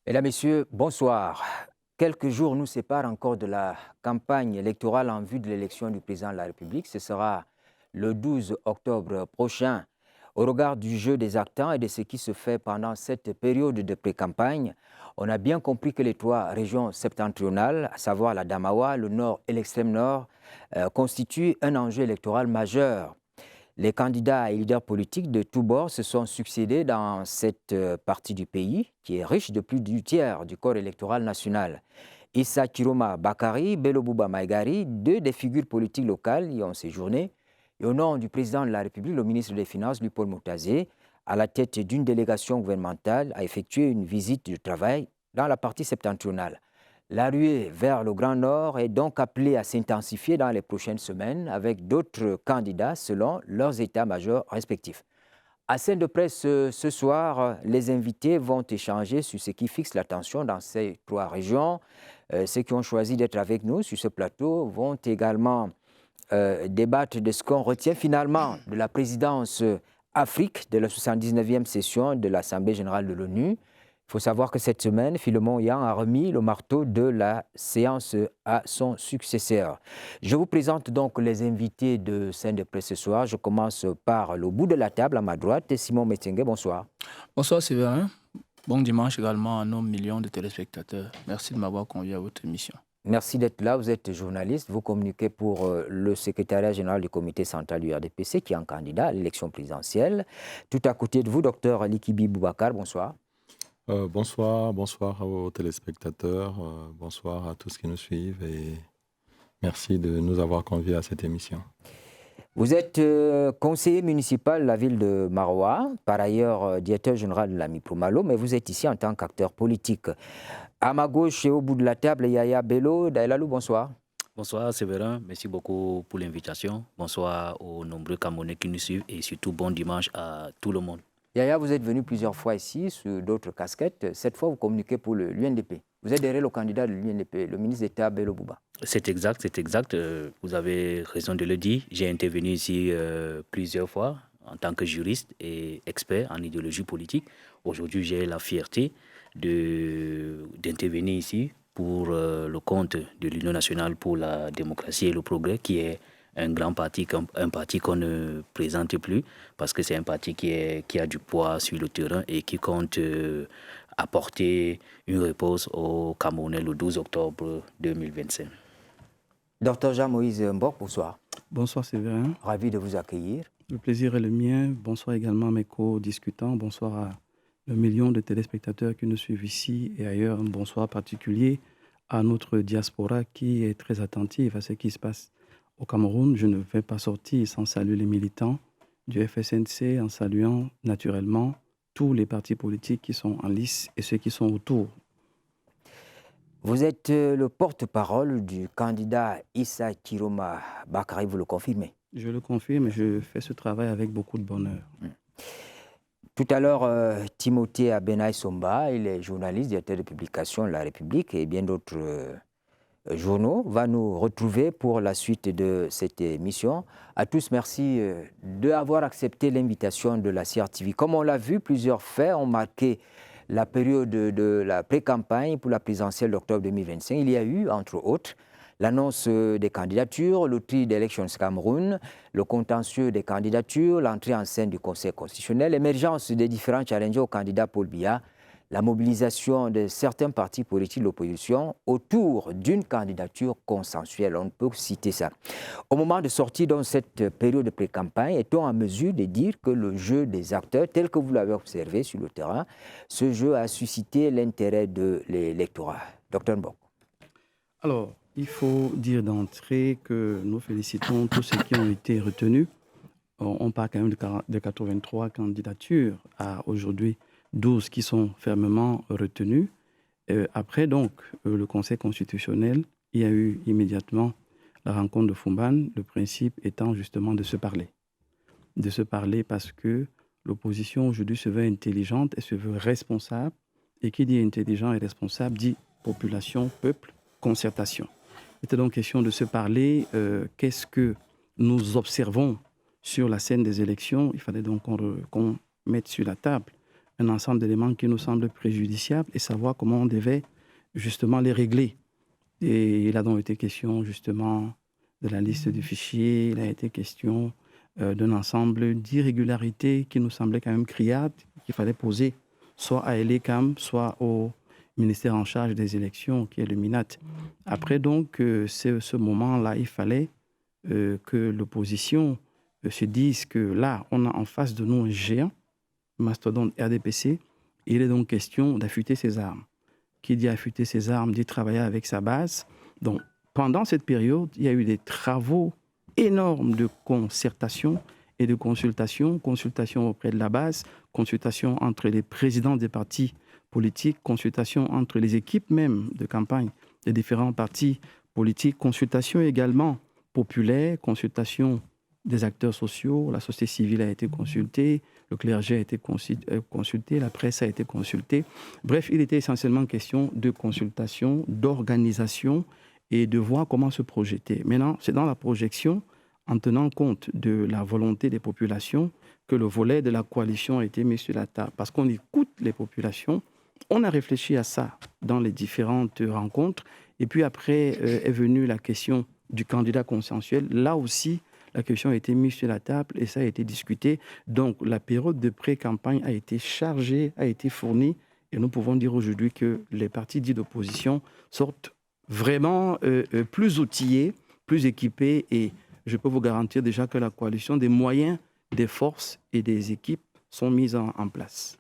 Mesdames, Messieurs, bonsoir. Quelques jours nous séparent encore de la campagne électorale en vue de l'élection du président de la République. Ce sera le 12 octobre prochain. Au regard du jeu des actants et de ce qui se fait pendant cette période de pré-campagne, on a bien compris que les trois régions septentrionales, à savoir la Damawa, le Nord et l'extrême Nord, constituent un enjeu électoral majeur. Les candidats et leaders politiques de tous bords se sont succédés dans cette partie du pays qui est riche de plus du tiers du corps électoral national. Issa Chiroma Bakari, Bello Bouba Maïgari, deux des figures politiques locales y ont séjourné. Et au nom du président de la République, le ministre des Finances, Louis-Paul Moutazé, à la tête d'une délégation gouvernementale, a effectué une visite de travail dans la partie septentrionale. La ruée vers le Grand Nord est donc appelée à s'intensifier dans les prochaines semaines avec d'autres candidats selon leurs états-majors respectifs. À scène de presse ce soir, les invités vont échanger sur ce qui fixe l'attention dans ces trois régions. Ceux qui ont choisi d'être avec nous sur ce plateau vont également débattre de ce qu'on retient finalement de la présidence Afrique de la 79e session de l'Assemblée générale de l'ONU. Il faut savoir que cette semaine, Philemon Yang a remis le marteau de la séance à son successeur. Je vous présente donc les invités de scène de presse ce soir. Je commence par le bout de la table à ma droite. Simon Metingue, bonsoir. Bonsoir Séverin. Bon dimanche également à nos millions de téléspectateurs. Merci de m'avoir convié à votre émission. Merci d'être là. Vous êtes journaliste. Vous communiquez pour le secrétariat général du comité central du RDPC qui est un candidat à l'élection présidentielle. Tout à côté de vous, docteur Likibi Boubacar, bonsoir. Bonsoir aux téléspectateurs, bonsoir à tous qui nous suivent et merci de nous avoir conviés à cette émission. Vous êtes conseiller municipal de la ville de Maroua, par ailleurs directeur général de la Mipromalo, mais vous êtes ici en tant qu'acteur politique. À ma gauche et au bout de la table, Yaya Bello Daïlalou, bonsoir. Bonsoir Séverin, merci beaucoup pour l'invitation. Bonsoir aux nombreux Camerounais qui nous suivent et surtout bon dimanche à tout le monde. Yaya, vous êtes venu plusieurs fois ici sous d'autres casquettes. Cette fois, vous communiquez pour l'UNDP. Vous êtes derrière le candidat de l'UNDP, le ministre d'État Bello Bouba. C'est exact. Vous avez raison de le dire. J'ai intervenu ici plusieurs fois en tant que juriste et expert en idéologie politique. Aujourd'hui, j'ai la fierté d'intervenir ici pour le compte de l'Union nationale pour la démocratie et le progrès, qui est un grand parti, un parti qu'on ne présente plus, parce que c'est un parti qui a du poids sur le terrain et qui compte apporter une réponse aux Camerounais le 12 octobre 2025. Docteur Jean-Moïse Mbok, bonsoir. Bonsoir Séverin. Ravi de vous accueillir. Le plaisir est le mien. Bonsoir également à mes co-discutants. Bonsoir à le million de téléspectateurs qui nous suivent ici et ailleurs. Un bonsoir particulier à notre diaspora qui est très attentive à ce qui se passe au Cameroun. Je ne vais pas sortir sans saluer les militants du FSNC, en saluant naturellement tous les partis politiques qui sont en lice et ceux qui sont autour. Vous êtes le porte-parole du candidat Issa Chiroma Bakari, vous le confirmez? Je le confirme et je fais ce travail avec beaucoup de bonheur. Tout à l'heure, Timothée Abenaï Somba, il est journaliste, directeur de publication de La République et bien d'autres journaux, va nous retrouver pour la suite de cette émission. À tous, merci d'avoir accepté l'invitation de la CRTV. Comme on l'a vu, plusieurs faits ont marqué la période de la pré-campagne pour la présidentielle d'octobre 2025. Il y a eu, entre autres, l'annonce des candidatures, le tri d'Elections Cameroun, le contentieux des candidatures, l'entrée en scène du Conseil constitutionnel, l'émergence des différents challenges au candidat Paul Biya, la mobilisation de certains partis politiques de l'opposition autour d'une candidature consensuelle. On peut citer ça. Au moment de sortir dans cette période de pré-campagne, est-on en mesure de dire que le jeu des acteurs, tel que vous l'avez observé sur le terrain, ce jeu a suscité l'intérêt de l'électorat? Docteur Mbok. Alors, il faut dire d'entrée que nous félicitons tous ceux qui ont été retenus. On parle quand même de 83 candidatures à aujourd'hui 12 qui sont fermement retenues. Après, donc, le Conseil constitutionnel, il y a eu immédiatement la rencontre de Fumban, le principe étant justement de se parler. De se parler parce que l'opposition aujourd'hui se veut intelligente et se veut responsable. Et qui dit intelligent et responsable dit population, peuple, concertation. Il était donc question de se parler. Qu'est-ce que nous observons sur la scène des élections? Il fallait donc qu'on mette sur la table un ensemble d'éléments qui nous semblent préjudiciables et savoir comment on devait justement les régler. Et il a donc été question justement de la liste du fichier, il a été question d'un ensemble d'irrégularités qui nous semblaient quand même criardes, qu'il fallait poser soit à l'ECAM, soit au ministère en charge des élections, qui est le MINAT. Après donc, c'est ce moment-là, il fallait que l'opposition se dise que là, on a en face de nous un géant, mastodonte RDPC, et il est donc question d'affûter ses armes. Qui dit affûter ses armes, dit travailler avec sa base. Donc, pendant cette période, il y a eu des travaux énormes de concertation et de consultation auprès de la base, consultation entre les présidents des partis politiques, consultation entre les équipes même de campagne des différents partis politiques, consultation également populaire, consultation des acteurs sociaux, la société civile a été consultée, le clergé a été consulté, la presse a été consultée. Bref, il était essentiellement question de consultation, d'organisation et de voir comment se projeter. Maintenant, c'est dans la projection, en tenant compte de la volonté des populations, que le volet de la coalition a été mis sur la table. Parce qu'on écoute les populations, on a réfléchi à ça dans les différentes rencontres. Et puis après est venue la question du candidat consensuel. Là aussi, la question a été mise sur la table et ça a été discuté. Donc, la période de pré-campagne a été chargée, a été fournie. Et nous pouvons dire aujourd'hui que les partis dits d'opposition sortent vraiment plus outillés, plus équipés. Et je peux vous garantir déjà que la coalition, des moyens, des forces et des équipes sont mises en place.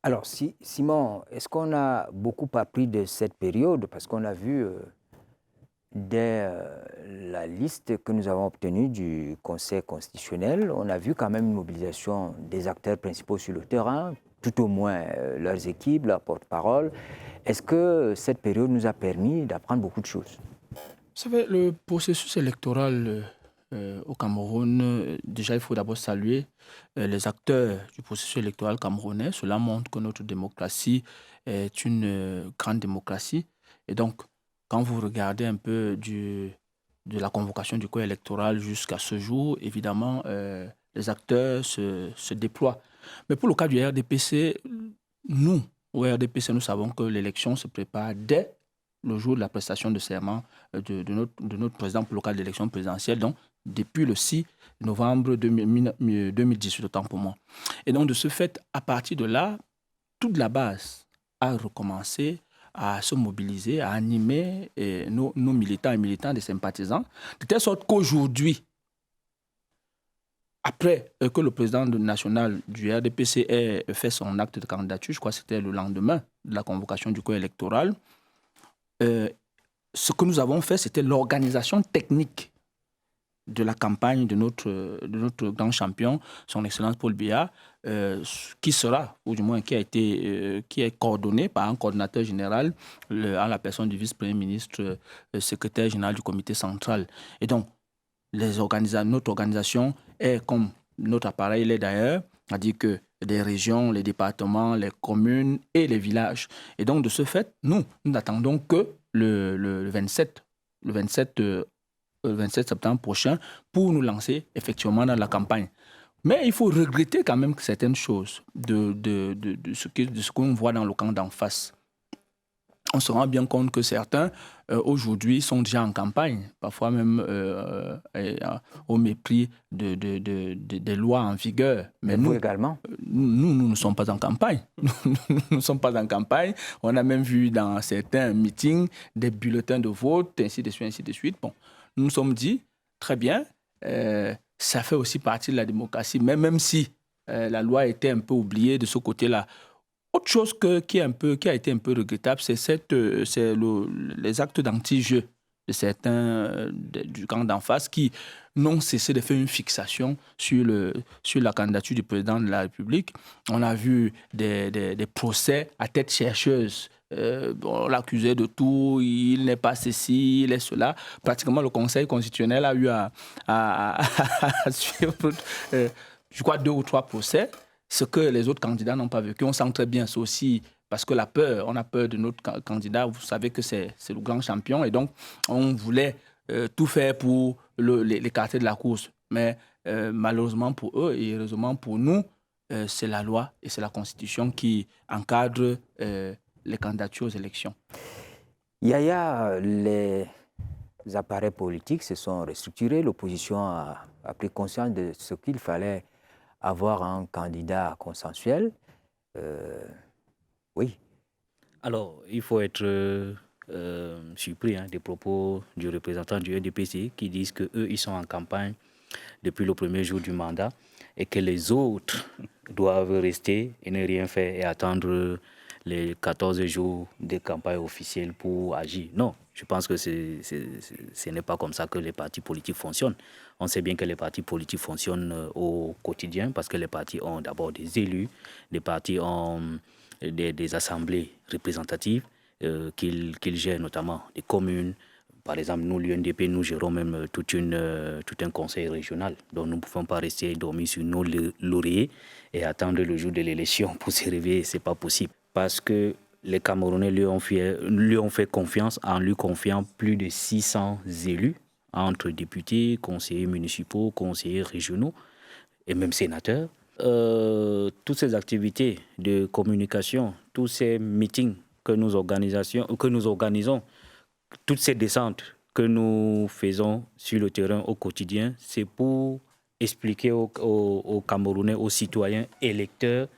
Alors, Simon, est-ce qu'on a beaucoup appris de cette période? Parce qu'on a vu... dès la liste que nous avons obtenue du Conseil constitutionnel, on a vu quand même une mobilisation des acteurs principaux sur le terrain, tout au moins leurs équipes, leurs porte-parole. Est-ce que cette période nous a permis d'apprendre beaucoup de choses? Vous savez, le processus électoral au Cameroun, déjà il faut d'abord saluer les acteurs du processus électoral camerounais. Cela montre que notre démocratie est une grande démocratie. Et donc, quand vous regardez un peu de la convocation du corps électoral jusqu'à ce jour, évidemment, les acteurs se déploient. Mais pour le cas du RDPC, nous, au RDPC, nous savons que l'élection se prépare dès le jour de la prestation de serment de notre président pour le cas de l'élection présidentielle, donc depuis le 6 novembre 2018, autant pour moi. Et donc, de ce fait, à partir de là, toute la base a recommencé à se mobiliser, à animer nos militants et militants, des sympathisants, de telle sorte qu'aujourd'hui, après que le président national du RDPC ait fait son acte de candidature, je crois que c'était le lendemain de la convocation du corps électoral, ce que nous avons fait, c'était l'organisation technique de la campagne de notre grand champion, son Excellence Paul Biya, qui sera, ou du moins qui est coordonné par un coordinateur général, en la personne du vice-premier ministre, secrétaire général du comité central. Et donc, notre organisation est comme notre appareil l'est d'ailleurs, c'est-à-dire que les régions, les départements, les communes et les villages. Et donc, de ce fait, nous n'attendons que le 27 septembre prochain pour nous lancer effectivement dans la campagne. Mais il faut regretter quand même certaines choses de ce qu'on voit dans le camp d'en face. On se rend bien compte que certains, aujourd'hui, sont déjà en campagne, parfois même au mépris des lois en vigueur. Mais nous également? Nous ne sommes pas en campagne. Nous ne sommes pas en campagne. On a même vu dans certains meetings des bulletins de vote, ainsi de suite, ainsi de suite. Bon, nous nous sommes dit, très bien, ça fait aussi partie de la démocratie, mais même si la loi était un peu oubliée de ce côté-là. Autre chose qui a été un peu regrettable, c'est les actes d'anti-jeu de certains du camp d'en face qui n'ont cessé de faire une fixation sur la candidature du président de la République. On a vu des procès à tête chercheuse. On l'accusait de tout, il n'est pas ceci, il est cela. Pratiquement, le Conseil constitutionnel a eu à suivre, je crois, 2 ou 3 procès. Ce que les autres candidats n'ont pas vécu, on sent très bien, c'est aussi parce que on a peur de notre candidat. Vous savez que c'est le grand champion et donc on voulait tout faire pour l'écarter de la course. Mais malheureusement pour eux et heureusement pour nous, c'est la loi et c'est la Constitution qui encadre les candidatures aux élections. Yaya, les appareils politiques se sont restructurés. L'opposition a pris conscience de ce qu'il fallait avoir un candidat consensuel. Oui. Alors, il faut être surpris des propos du représentant du NDPC qui disent qu'eux, ils sont en campagne depuis le premier jour du mandat et que les autres doivent rester et ne rien faire et attendre les 14 jours de campagne officielle pour agir. Non, je pense que ce n'est pas comme ça que les partis politiques fonctionnent. On sait bien que les partis politiques fonctionnent au quotidien parce que les partis ont d'abord des élus, les partis ont des assemblées représentatives qu'ils gèrent, notamment des communes. Par exemple, nous, l'UNDP, nous gérons même tout un conseil régional. Donc, nous ne pouvons pas rester dormir sur nos lauriers et attendre le jour de l'élection pour se réveiller. Ce n'est pas possible. Parce que les Camerounais lui ont fait confiance en lui confiant plus de 600 élus entre députés, conseillers municipaux, conseillers régionaux et même sénateurs. Toutes ces activités de communication, tous ces meetings que nous organisons, toutes ces descentes que nous faisons sur le terrain au quotidien, c'est pour expliquer aux Camerounais, aux citoyens électeurs,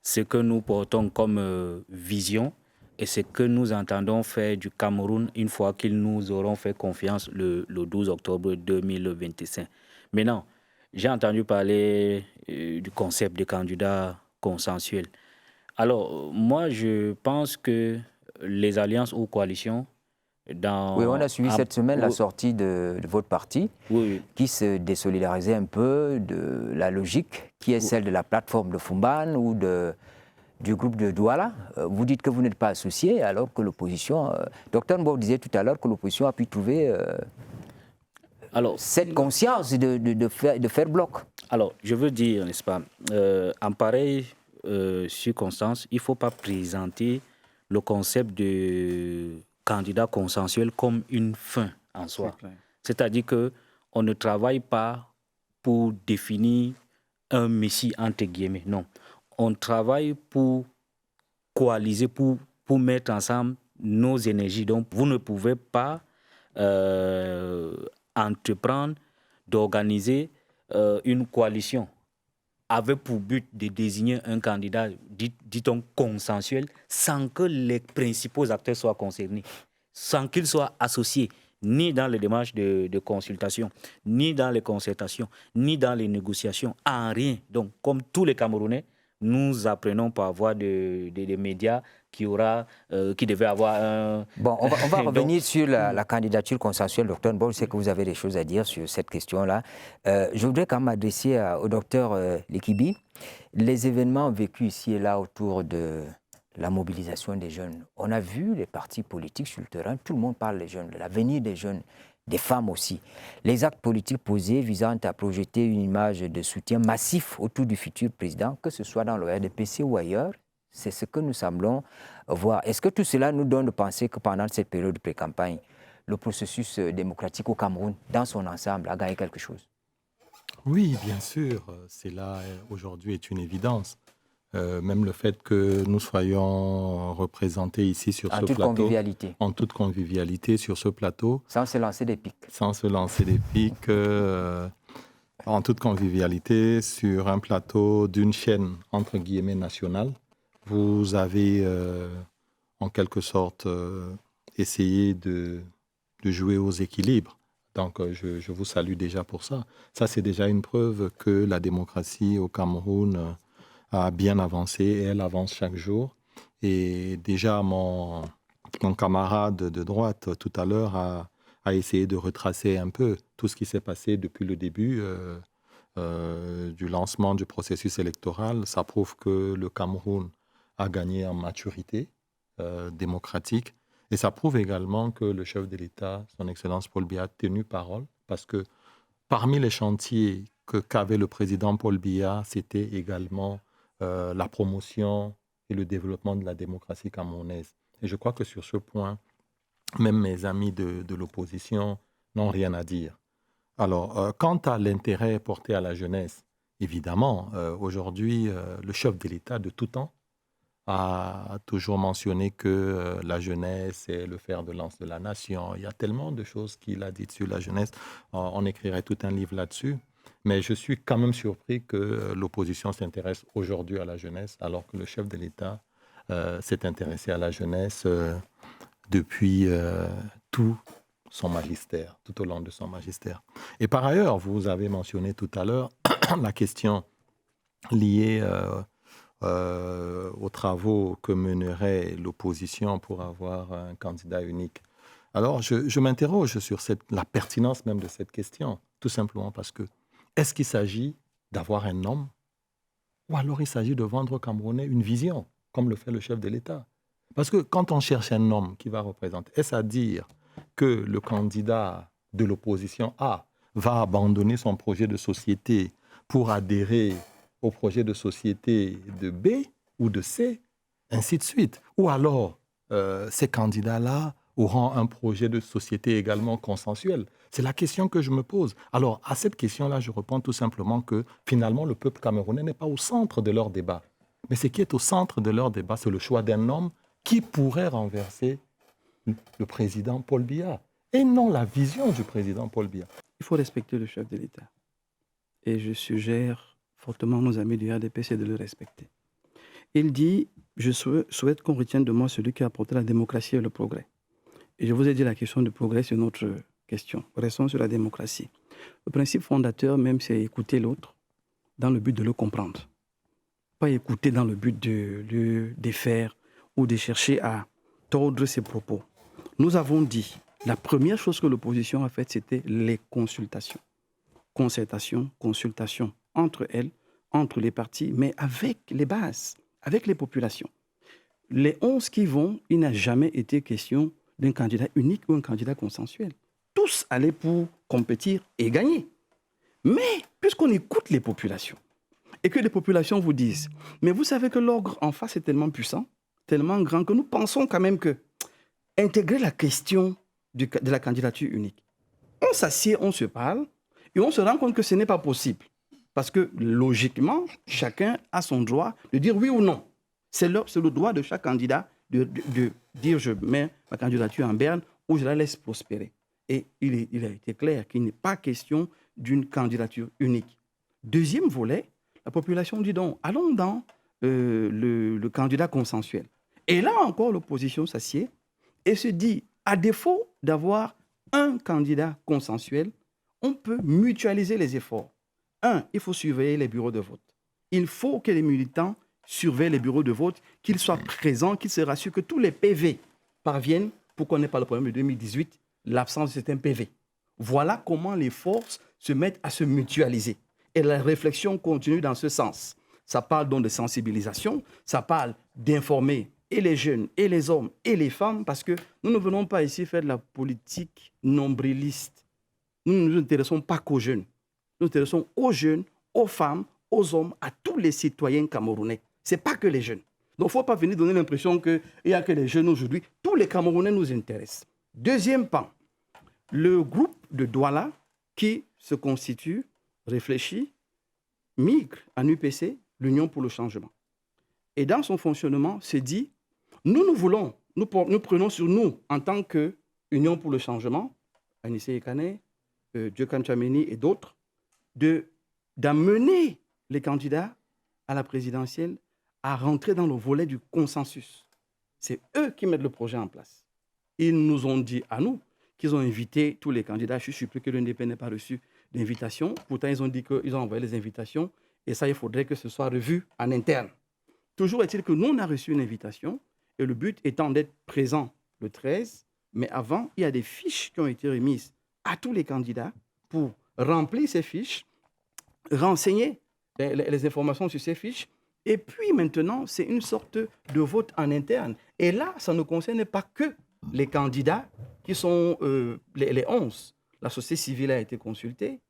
ce que nous portons comme vision et ce que nous entendons faire du Cameroun une fois qu'ils nous auront fait confiance le 12 octobre 2025. Maintenant, j'ai entendu parler du concept de candidat consensuel. Alors, moi, je pense que les alliances ou coalitions Oui, on a suivi cette semaine la sortie de votre parti qui se désolidarisait un peu de la logique qui est celle de la plateforme de Fumban ou du groupe de Douala. Vous dites que vous n'êtes pas associé alors que l'opposition... Dr Mbow disait tout à l'heure que l'opposition a pu trouver cette conscience de faire bloc. Alors, je veux dire, n'est-ce pas, en pareille circonstance, il ne faut pas présenter le concept de candidat consensuel comme une fin en soi. C'est-à-dire qu'on ne travaille pas pour définir un messie, entre guillemets, non. On travaille pour coaliser, pour mettre ensemble nos énergies. Donc, vous ne pouvez pas entreprendre d'organiser une coalition avec pour but de désigner un candidat, dit-on, consensuel, sans que les principaux acteurs soient concernés, sans qu'ils soient associés ni dans les démarches de consultation, ni dans les concertations, ni dans les négociations, en rien. Donc, comme tous les Camerounais, nous apprenons par voie des médias qui devait avoir un... Bon, on va revenir sur la candidature consensuelle, docteur Mbow. Je sais que vous avez des choses à dire sur cette question-là. Je voudrais quand même m'adresser au docteur Lekibi. Les événements vécus ici et là autour de la mobilisation des jeunes, on a vu les partis politiques sur le terrain, tout le monde parle des jeunes, de l'avenir des jeunes, des femmes aussi. Les actes politiques posés visant à projeter une image de soutien massif autour du futur président, que ce soit dans le RDPC ou ailleurs, c'est ce que nous semblons voir. Est-ce que tout cela nous donne de penser que pendant cette période de pré-campagne, le processus démocratique au Cameroun, dans son ensemble, a gagné quelque chose? Oui, bien sûr. Cela, aujourd'hui, est une évidence. Même le fait que nous soyons représentés ici sur ce plateau. En toute convivialité sur ce plateau. Sans se lancer des pics. Sans se lancer des pics. En toute convivialité sur un plateau d'une chaîne, entre guillemets, nationale. Vous avez, en quelque sorte, essayé de jouer aux équilibres. Donc, je vous salue déjà pour ça. Ça, c'est déjà une preuve que la démocratie au Cameroun a bien avancé et elle avance chaque jour. Et déjà, mon camarade de droite, tout à l'heure, a essayé de retracer un peu tout ce qui s'est passé depuis le début du lancement du processus électoral. Ça prouve que le Cameroun a gagné en maturité démocratique. Et ça prouve également que le chef de l'État, son Excellence Paul Biya, a tenu parole, parce que parmi les chantiers qu'avait le président Paul Biya, c'était également la promotion et le développement de la démocratie camerounaise. Et je crois que sur ce point, même mes amis de l'opposition n'ont rien à dire. Alors, quant à l'intérêt porté à la jeunesse, évidemment, aujourd'hui, le chef de l'État de tout temps a toujours mentionné que la jeunesse est le fer de lance de la nation. Il y a tellement de choses qu'il a dites sur la jeunesse. On écrirait tout un livre là-dessus. Mais je suis quand même surpris que l'opposition s'intéresse aujourd'hui à la jeunesse, alors que le chef de l'État s'est intéressé à la jeunesse depuis tout son magistère, tout au long de son magistère. Et par ailleurs, vous avez mentionné tout à l'heure la question liée aux travaux que mènerait l'opposition pour avoir un candidat unique. Alors, je m'interroge sur la pertinence même de cette question, tout simplement parce que est-ce qu'il s'agit d'avoir un homme ou alors il s'agit de vendre aux Camerounais une vision, comme le fait le chef de l'État? Parce que quand on cherche un homme qui va représenter, est-ce à dire que le candidat de l'opposition A va abandonner son projet de société pour adhérer au projet de société de B ou de C, ainsi de suite? Ou alors, ces candidats-là auront un projet de société également consensuel? C'est la question que je me pose. Alors, à cette question-là, je réponds tout simplement que finalement, le peuple camerounais n'est pas au centre de leur débat. Mais ce qui est au centre de leur débat, c'est le choix d'un homme qui pourrait renverser le président Paul Biya, et non la vision du président Paul Biya. Il faut respecter le chef de l'État. Et je suggère fortement à nos amis du RDPC de le respecter. Il dit « Je souhaite qu'on retienne de moi celui qui a apporté la démocratie et le progrès ». Et je vous ai dit la question du progrès, c'est une autre question. Restons sur la démocratie. Le principe fondateur même, c'est écouter l'autre dans le but de le comprendre. Pas écouter dans le but de le défaire ou de chercher à tordre ses propos. Nous avons dit, la première chose que l'opposition a faite, c'était les consultations. Concertation, consultation entre elles, entre les partis, mais avec les bases, avec les populations. Les 11 qui vont, il n'a jamais été question d'un candidat unique ou un candidat consensuel. Tous allaient pour compétir et gagner. Mais puisqu'on écoute les populations, et que les populations vous disent, mais vous savez que l'ogre en face est tellement puissant, tellement grand, que nous pensons quand même que intégrer la question de la candidature unique, on s'assied, on se parle, et on se rend compte que ce n'est pas possible. Parce que logiquement, chacun a son droit de dire oui ou non. C'est le droit de chaque candidat de dire je mets ma candidature en berne ou je la laisse prospérer. Et il a été clair qu'il n'est pas question d'une candidature unique. Deuxième volet, la population dit donc, allons dans le candidat consensuel. Et là encore, l'opposition s'assied et se dit, à défaut d'avoir un candidat consensuel, on peut mutualiser les efforts. Il faut surveiller les bureaux de vote. Il faut que les militants surveillent les bureaux de vote, qu'ils soient présents, qu'ils se rassurent que tous les PV parviennent, pour qu'on n'ait pas le problème de 2018, l'absence de certains PV. Voilà comment les forces se mettent à se mutualiser. Et la réflexion continue dans ce sens. Ça parle donc de sensibilisation, ça parle d'informer et les jeunes, et les hommes, et les femmes, parce que nous ne venons pas ici faire de la politique nombriliste. Nous ne nous intéressons pas qu'aux jeunes. Nous nous intéressons aux jeunes, aux femmes, aux hommes, à tous les citoyens camerounais. Ce n'est pas que les jeunes. Donc, il ne faut pas venir donner l'impression qu'il n'y a que les jeunes aujourd'hui. Tous les Camerounais nous intéressent. Deuxième pan, le groupe de Douala qui se constitue, réfléchit, migre en UPC, l'Union pour le changement. Et dans son fonctionnement, se dit, nous prenons sur nous, en tant qu'Union pour le changement, Anissé Ekane, Diokan Tchameni et d'autres, d'amener les candidats à la présidentielle à rentrer dans le volet du consensus. C'est eux qui mettent le projet en place. Ils nous ont dit à nous qu'ils ont invité tous les candidats. Je suis surpris que l'UNDP n'ait pas reçu d'invitation. Pourtant, ils ont dit qu'ils ont envoyé les invitations. Et ça, il faudrait que ce soit revu en interne. Toujours est-il que nous, on a reçu une invitation. Et le but étant d'être présent le 13. Mais avant, il y a des fiches qui ont été remises à tous les candidats pour remplir ces fiches, renseigner les informations sur ces fiches. Et puis maintenant, c'est une sorte de vote en interne. Et là, ça ne concerne pas que les candidats qui sont les 11. La société civile a été consultée,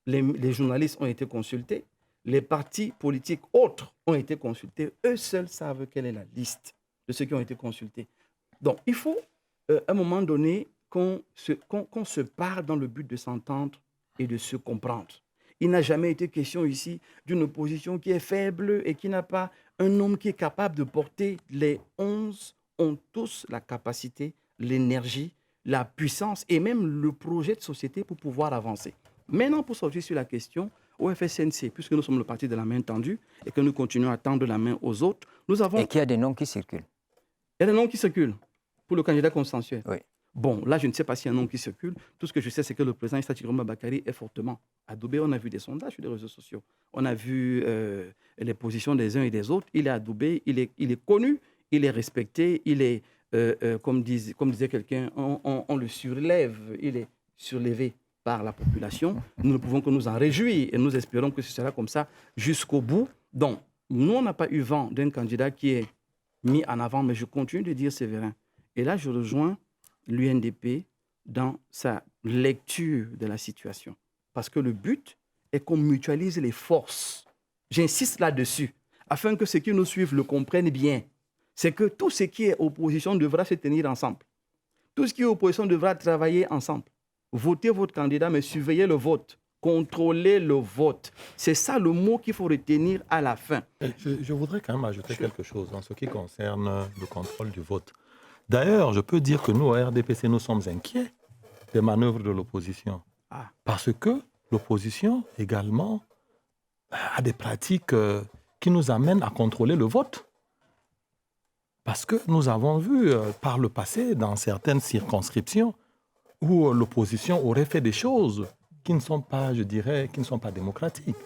les journalistes ont été consultés, les partis politiques autres ont été consultés. Eux seuls savent quelle est la liste de ceux qui ont été consultés. Donc, il faut, à un moment donné, qu'on se parle dans le but de s'entendre et de se comprendre. Il n'a jamais été question ici d'une opposition qui est faible et qui n'a pas un homme qui est capable de porter. Les 11 ont tous la capacité, l'énergie, la puissance et même le projet de société pour pouvoir avancer. Maintenant, pour sortir sur la question, au FSNC, puisque nous sommes le parti de la main tendue et que nous continuons à tendre la main aux autres, nous avons... Et qu'il y a des noms qui circulent. Il y a des noms qui circulent pour le candidat consensuel. Oui. Bon, là, je ne sais pas s'il y a un nom qui circule. Tout ce que je sais, c'est que le président Issa Chiroma Bakary est fortement adoubé. On a vu des sondages sur les réseaux sociaux. On a vu les positions des uns et des autres. Il est adoubé, il est connu, il est respecté, il est, comme disait quelqu'un, on le surlève, il est surlevé par la population. Nous ne pouvons que nous en réjouir et nous espérons que ce sera comme ça jusqu'au bout. Donc, nous, on n'a pas eu vent d'un candidat qui est mis en avant, mais je continue de dire Séverin. Et là, je rejoins l'UNDP dans sa lecture de la situation. Parce que le but est qu'on mutualise les forces. J'insiste là-dessus, afin que ceux qui nous suivent le comprennent bien. C'est que tout ce qui est opposition devra se tenir ensemble. Tout ce qui est opposition devra travailler ensemble. Votez votre candidat, mais surveillez le vote. Contrôler le vote. C'est ça le mot qu'il faut retenir à la fin. Je voudrais quand même ajouter quelque chose en ce qui concerne le contrôle du vote. D'ailleurs, je peux dire que nous, au RDPC, nous sommes inquiets des manœuvres de l'opposition. Parce que l'opposition, également, a des pratiques qui nous amènent à contrôler le vote. Parce que nous avons vu par le passé, dans certaines circonscriptions, où l'opposition aurait fait des choses qui ne sont pas, je dirais, qui ne sont pas démocratiques.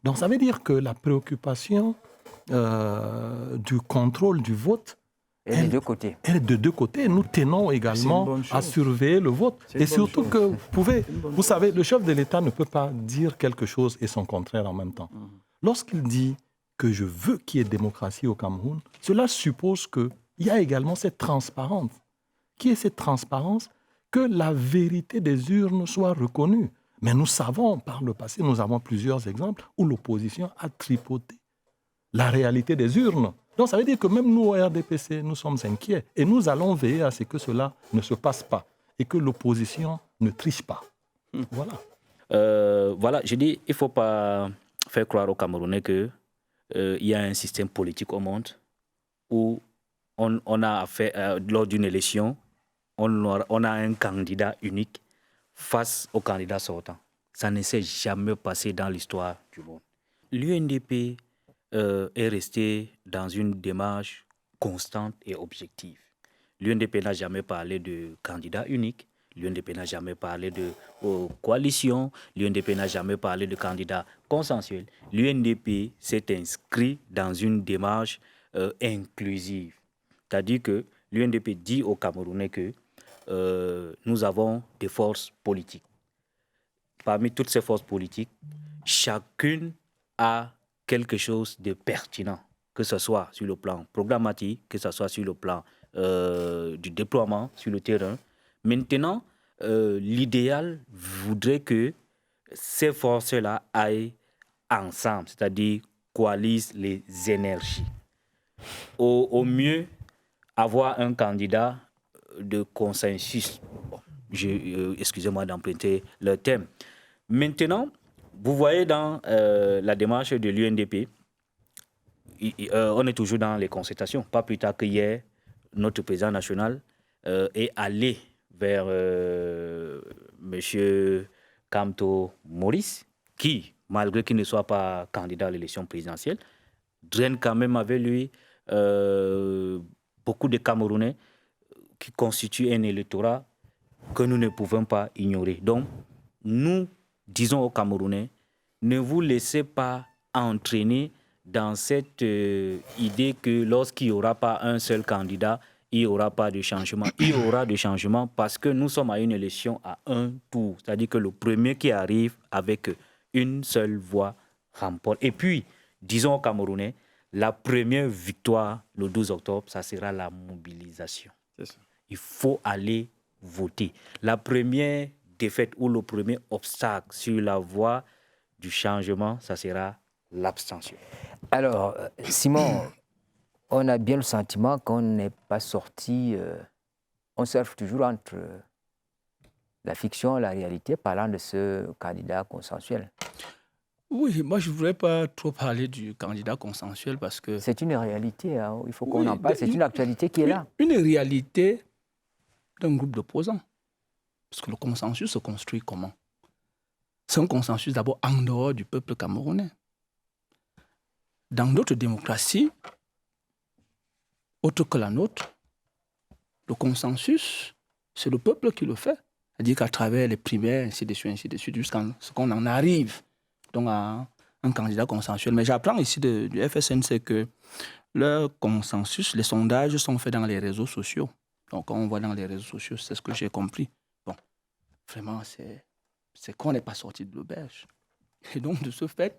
Donc ça veut dire que la préoccupation du contrôle du vote est de deux côtés. Elle est de deux côtés. Nous tenons également à surveiller le vote. Et surtout que vous savez, le chef de l'État ne peut pas dire quelque chose et son contraire en même temps. Lorsqu'il dit que je veux qu'il y ait démocratie au Cameroun, cela suppose qu'il y a également cette transparence. Qui est cette transparence? Que la vérité des urnes soit reconnue. Mais nous savons, par le passé, nous avons plusieurs exemples où l'opposition a tripoté la réalité des urnes. Donc ça veut dire que même nous, au RDPC, nous sommes inquiets. Et nous allons veiller à ce que cela ne se passe pas et que l'opposition ne triche pas. Voilà. Voilà, je dis, il ne faut pas faire croire aux Camerounais qu'il y a un système politique au monde où on a affaire, lors d'une élection, on a un candidat unique face au candidat sortant. Ça ne s'est jamais passé dans l'histoire du monde. L'UNDP est resté dans une démarche constante et objective. L'UNDP n'a jamais parlé de candidat unique, l'UNDP n'a jamais parlé de coalition, l'UNDP n'a jamais parlé de candidat consensuel. L'UNDP s'est inscrit dans une démarche inclusive. C'est-à-dire que l'UNDP dit aux Camerounais que nous avons des forces politiques. Parmi toutes ces forces politiques, chacune a quelque chose de pertinent, que ce soit sur le plan programmatique, que ce soit sur le plan du déploiement sur le terrain. Maintenant, l'idéal voudrait que ces forces-là aillent ensemble, c'est-à-dire coalisent les énergies. Au mieux, avoir un candidat de consensus. Bon, excusez-moi d'emprunter le thème. Maintenant, vous voyez dans la démarche de l'UNDP, on est toujours dans les concertations. Pas plus tard qu'hier, notre président national est allé vers M. Kamto Maurice, qui, malgré qu'il ne soit pas candidat à l'élection présidentielle, draine quand même avec lui beaucoup de Camerounais qui constituent un électorat que nous ne pouvons pas ignorer. Donc, nous disons aux Camerounais, ne vous laissez pas entraîner dans cette idée que lorsqu'il n'y aura pas un seul candidat, il n'y aura pas de changement. Il y aura de changement parce que nous sommes à une élection à un tour. C'est-à-dire que le premier qui arrive avec une seule voix remporte. Et puis, disons aux Camerounais, la première victoire le 12 octobre, ça sera la mobilisation. C'est ça. Il faut aller voter. La première défaite ou le premier obstacle sur la voie du changement, ça sera l'abstention. Alors, Simon, on a bien le sentiment qu'on n'est pas sorti, on surfe toujours entre la fiction et la réalité, parlant de ce candidat consensuel. Oui, moi je ne voudrais pas trop parler du candidat consensuel parce que... C'est une réalité, hein, il faut qu'on Oui, en parle, c'est une actualité qui est là. Une réalité d'un groupe d'opposants. Parce que le consensus se construit comment? C'est un consensus d'abord en dehors du peuple camerounais. Dans d'autres démocraties, autres que la nôtre, le consensus, c'est le peuple qui le fait. C'est-à-dire qu'à travers les primaires, ainsi de suite, jusqu'à ce qu'on en arrive donc à un candidat consensuel. Mais j'apprends ici du FSNC que leur consensus, les sondages sont faits dans les réseaux sociaux. Donc, quand on voit dans les réseaux sociaux, c'est ce que j'ai compris. Bon, vraiment, c'est qu'on n'est pas sorti de l'auberge. Et donc, de ce fait,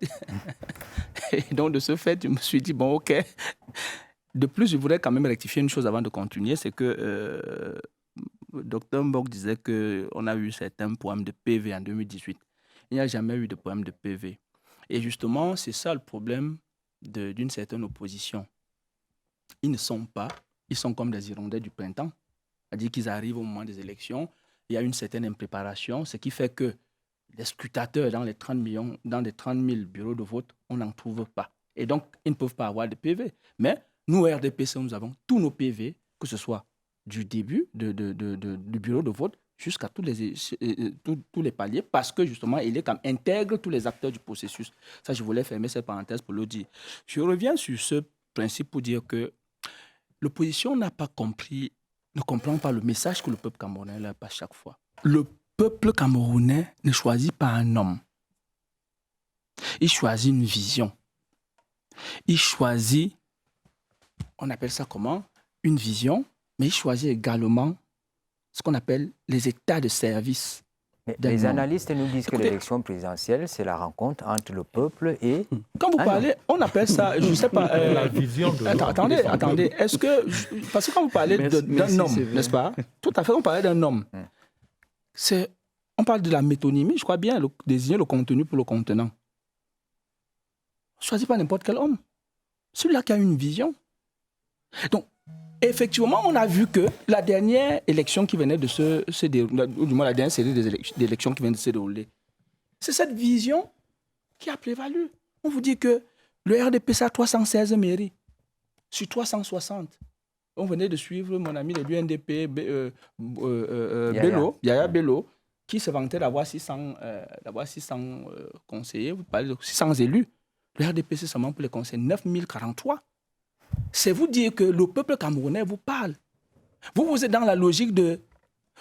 je me suis dit, bon, OK. De plus, je voudrais quand même rectifier une chose avant de continuer, c'est que Dr Mbok disait qu'on a eu certains poèmes de PV en 2018. Il n'y a jamais eu de poème de PV. Et justement, c'est ça le problème d'une certaine opposition. Ils sont comme des hirondelles du printemps. C'est-à-dire qu'ils arrivent au moment des élections, il y a une certaine impréparation, ce qui fait que les scrutateurs dans les 30 000 bureaux de vote, on n'en trouve pas. Et donc, ils ne peuvent pas avoir de PV. Mais nous, RDPC, nous avons tous nos PV, que ce soit du début du bureau de vote jusqu'à tous les paliers, parce que justement, il est comme intègre tous les acteurs du processus. Ça, je voulais fermer cette parenthèse pour le dire. Je reviens sur ce principe pour dire que l'opposition ne comprend pas le message que le peuple camerounais leur passe chaque fois. Le peuple camerounais ne choisit pas un homme. Il choisit une vision. Il choisit, on appelle ça comment? Une vision, mais il choisit également ce qu'on appelle les états de service. Les analystes nous disent que l'élection présidentielle, c'est la rencontre entre le peuple et... Quand vous parlez, on appelle ça, je ne sais pas... la vision de Attendez. Est-ce que... Parce que quand vous parlez d'un homme, n'est-ce pas? Tout à fait, on parlait d'un homme. On parle de la métonymie, je crois bien, désigner le contenu pour le contenant. On ne choisit pas n'importe quel homme. Celui-là qui a une vision. Donc, effectivement, on a vu que la dernière élection qui venait de se dérouler, ou du moins la dernière série d'élections qui vient de se dérouler, c'est cette vision qui a prévalu. On vous dit que le RDPC a 316 mairies sur 360. On venait de suivre mon ami de l'UNDP, Yaya Bello, qui se vantait d'avoir 600 conseillers, vous parlez de 600 élus. Le RDPC seulement pour les conseils, 9043. C'est vous dire que le peuple camerounais vous parle. Vous êtes dans la logique de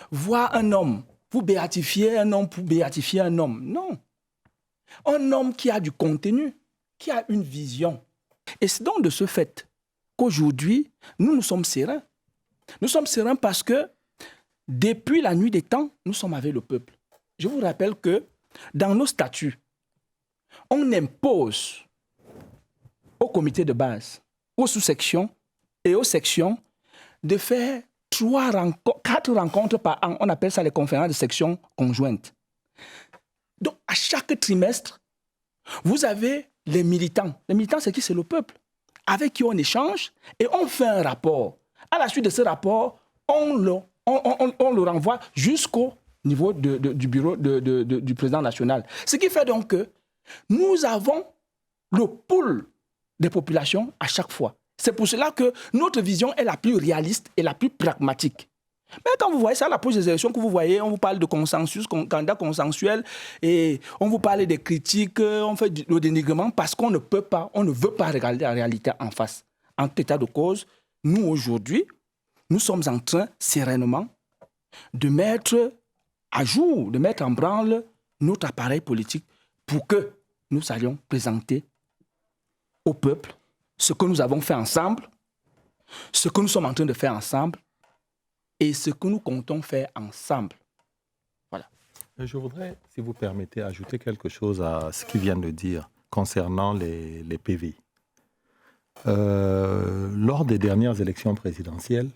voir un homme, vous béatifiez un homme pour béatifier un homme. Non. Un homme qui a du contenu, qui a une vision. Et c'est donc de ce fait qu'aujourd'hui, nous sommes sereins. Nous sommes sereins parce que depuis la nuit des temps, nous sommes avec le peuple. Je vous rappelle que dans nos statuts, on impose au comité de base, aux sous-sections et aux sections de faire 4 rencontres par an. On appelle ça les conférences de section conjointes. Donc, à chaque trimestre, vous avez les militants. Les militants, c'est qui? C'est le peuple, avec qui on échange et on fait un rapport. À la suite de ce rapport, on le renvoie jusqu'au niveau du bureau du président national. Ce qui fait donc que nous avons le pool des populations à chaque fois. C'est pour cela que notre vision est la plus réaliste et la plus pragmatique. Mais quand vous voyez ça, à l'approche des élections que vous voyez, on vous parle de consensus, candidat consensuel, et on vous parle des critiques, on fait le dénigrement parce qu'on ne peut pas, on ne veut pas regarder la réalité en face. En tout état de cause, nous aujourd'hui, nous sommes en train sereinement de mettre à jour, de mettre en branle notre appareil politique pour que nous allions présenter au peuple ce que nous avons fait ensemble, ce que nous sommes en train de faire ensemble et ce que nous comptons faire ensemble. Voilà. Je voudrais, si vous permettez, ajouter quelque chose à ce qu'il vient de dire concernant les PV. Lors des dernières élections présidentielles,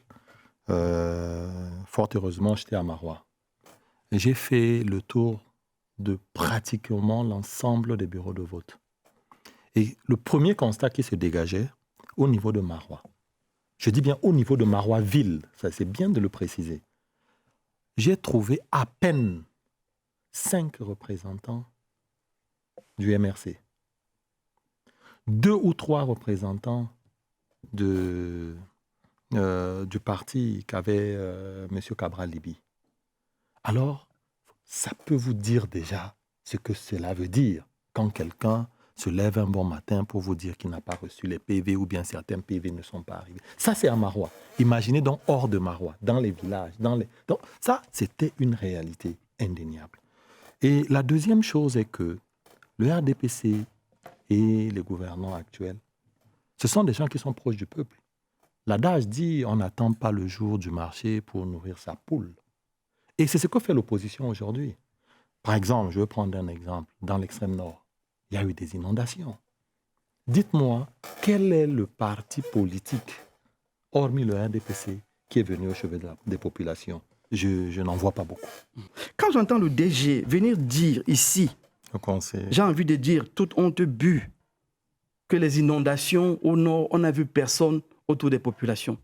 fort heureusement, j'étais à Marois. J'ai fait le tour de pratiquement l'ensemble des bureaux de vote. Et le premier constat qui se dégageait au niveau de Marois, je dis bien au niveau de Marois-Ville, ça c'est bien de le préciser, j'ai trouvé à peine 5 représentants du MRC. 2 ou 3 représentants du parti qu'avait M. Cabral Libye. Alors, ça peut vous dire déjà ce que cela veut dire quand quelqu'un se lève un bon matin pour vous dire qu'il n'a pas reçu les PV ou bien certains PV ne sont pas arrivés. Ça, c'est à Maroua. Imaginez donc hors de Maroua, dans les villages. Donc, ça, c'était une réalité indéniable. Et la deuxième chose est que le RDPC et les gouvernants actuels, ce sont des gens qui sont proches du peuple. L'adage dit « on n'attend pas le jour du marché pour nourrir sa poule ». Et c'est ce que fait l'opposition aujourd'hui. Par exemple, je vais prendre un exemple. Dans l'extrême nord, il y a eu des inondations. Dites-moi, quel est le parti politique, hormis le RDPC, qui est venu au chevet des populations? Je n'en vois pas beaucoup. Quand j'entends le DG venir dire ici, j'ai envie de dire, toute honte bue, que les inondations au nord, on n'a vu personne autour des populations.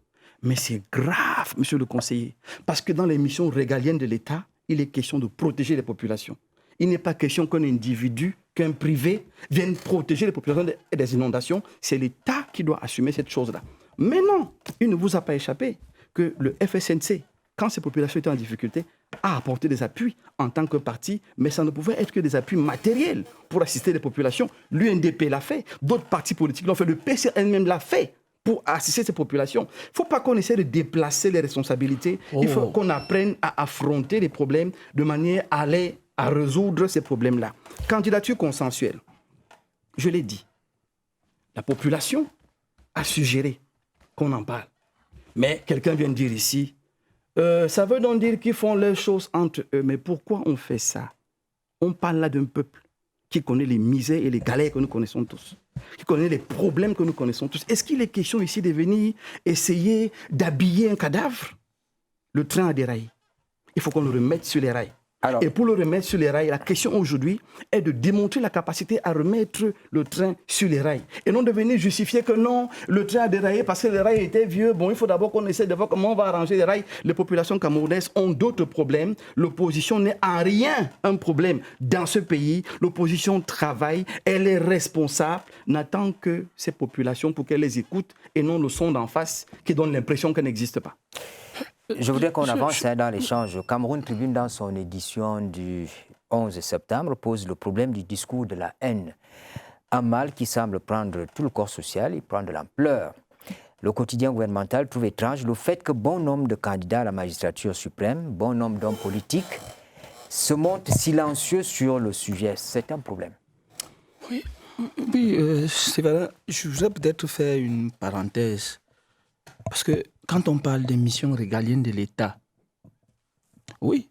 Mais c'est grave, monsieur le conseiller, parce que dans les missions régaliennes de l'État, il est question de protéger les populations. Il n'est pas question qu'un individu, qu'un privé vienne protéger les populations des inondations. C'est l'État qui doit assumer cette chose-là. Mais non, il ne vous a pas échappé que le FSNC, quand ces populations étaient en difficulté, a apporté des appuis en tant que parti, mais ça ne pouvait être que des appuis matériels pour assister les populations. L'UNDP l'a fait, d'autres partis politiques l'ont fait, le PCN même l'a fait pour assister ces populations. Il ne faut pas qu'on essaie de déplacer les responsabilités. Il faut qu'on apprenne à affronter les problèmes de manière à résoudre ces problèmes-là. Candidature consensuelle. Je l'ai dit. La population a suggéré qu'on en parle. Mais quelqu'un vient de dire ici, ça veut donc dire qu'ils font les choses entre eux. Mais pourquoi on fait ça? On parle là d'un peuple qui connaît les misères et les galères que nous connaissons tous, qui connaît les problèmes que nous connaissons tous. Est-ce qu'il est question ici de venir essayer d'habiller un cadavre? Le train a déraillé. Il faut qu'on le remette sur les rails. Alors, et pour le remettre sur les rails, la question aujourd'hui est de démontrer la capacité à remettre le train sur les rails. Et non de venir justifier que non, le train a déraillé parce que les rails étaient vieux. Bon, il faut d'abord qu'on essaie de voir comment on va arranger les rails. Les populations camerounaises ont d'autres problèmes. L'opposition n'est en rien un problème dans ce pays. L'opposition travaille, elle est responsable, n'attend que ces populations pour qu'elles les écoutent et non le son d'en face qui donne l'impression qu'elles n'existent pas. Je voudrais qu'on avance dans l'échange. Cameroun Tribune, dans son édition du 11 septembre, pose le problème du discours de la haine. Un mal qui semble prendre tout le corps social et prendre de l'ampleur. Le quotidien gouvernemental trouve étrange le fait que bon nombre de candidats à la magistrature suprême, bon nombre d'hommes politiques, se montrent silencieux sur le sujet. C'est un problème. Oui, c'est vrai. Je voudrais peut-être faire une parenthèse. Parce que quand on parle des missions régaliennes de l'État, oui,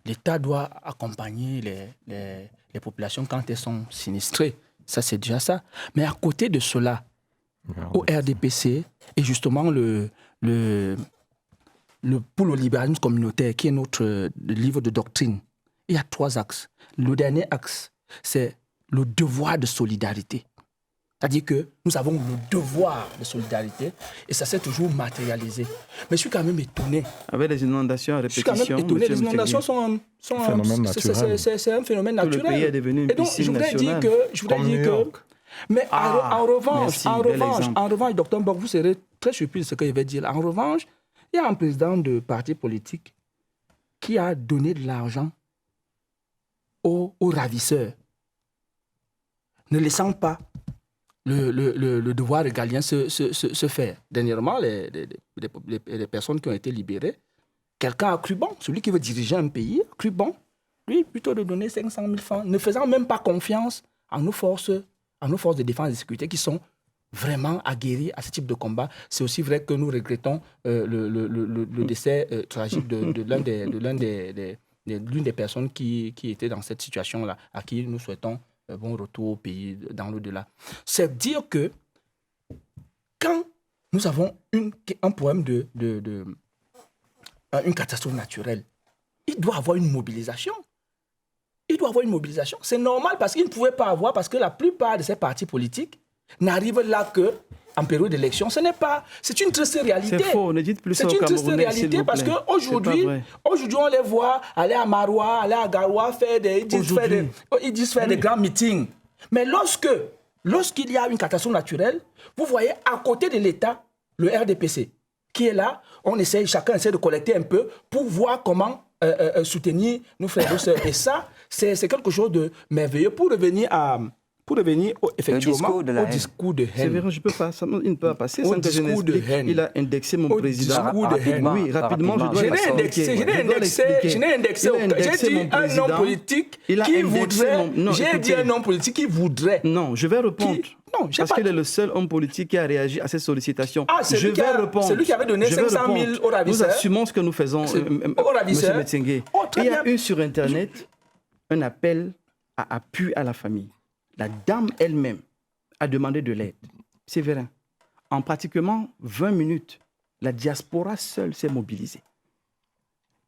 l'État doit accompagner les populations quand elles sont sinistrées. Ça, c'est déjà ça. Mais à côté de cela, au RDPC, et justement pour le libéralisme communautaire, qui est notre livre de doctrine, il y a 3 axes. Le dernier axe, c'est le devoir de solidarité. C'est-à-dire que nous avons le devoir de solidarité et ça s'est toujours matérialisé. Mais je suis quand même étonné. Avec les inondations à répétition. Je suis quand même étonné. Les inondations sont un phénomène naturel. C'est un phénomène naturel. Le pays est devenu une piscine nationale. Je voudrais dire que... Mais en revanche, Dr Mbok, vous serez très surpris de ce que je vais dire. En revanche, il y a un président de parti politique qui a donné de l'argent aux ravisseurs, ne laissant pas le devoir régalien se faire. Dernièrement, les personnes qui ont été libérées, quelqu'un a cru bon, celui qui veut diriger un pays, a cru bon, lui, plutôt de donner 500 000 francs, ne faisant même pas confiance à nos forces de défense et de sécurité qui sont vraiment aguerries à ce type de combat. C'est aussi vrai que nous regrettons le décès tragique de l'une des personnes qui était dans cette situation-là, à qui nous souhaitons bon retour au pays dans l'au-delà. C'est dire que quand nous avons un problème une catastrophe naturelle, il doit y avoir une mobilisation. C'est normal parce qu'il ne pouvait pas avoir, parce que la plupart de ces partis politiques n'arrivent là qu'en période d'élection. C'est une triste réalité. C'est faux, ne dites plus ça au Camerounais. C'est une triste réalité parce qu'aujourd'hui, on les voit aller à Maroua, aller à Garoua, ils disent faire des grands meetings. Mais lorsque lorsqu'il y a une catastrophe naturelle, vous voyez à côté de l'État, le RDPC, qui est là, chacun essaie de collecter un peu pour voir comment soutenir nos frères et sœurs. Et ça, c'est quelque chose de merveilleux. Pour revenir effectivement au discours de haine. C'est vrai, je peux pas, il ne peut pas passer sans que je n'explique. Il a indexé mon président. Discours de haine. Oui, rapidement, je dois l'expliquer. Je n'ai indexé. J'ai dit un homme politique qui voudrait. J'ai dit un homme politique qui voudrait. Non, je vais répondre. Parce qu'il est le seul homme politique qui a réagi à ces sollicitations. Je vais répondre. C'est lui qui avait donné 500 000 au ravisseur. Nous assumons ce que nous faisons, M. Metsengue. Il y a eu sur Internet un appel à appui à la famille. La dame elle-même a demandé de l'aide. C'est vrai. En pratiquement 20 minutes, la diaspora seule s'est mobilisée.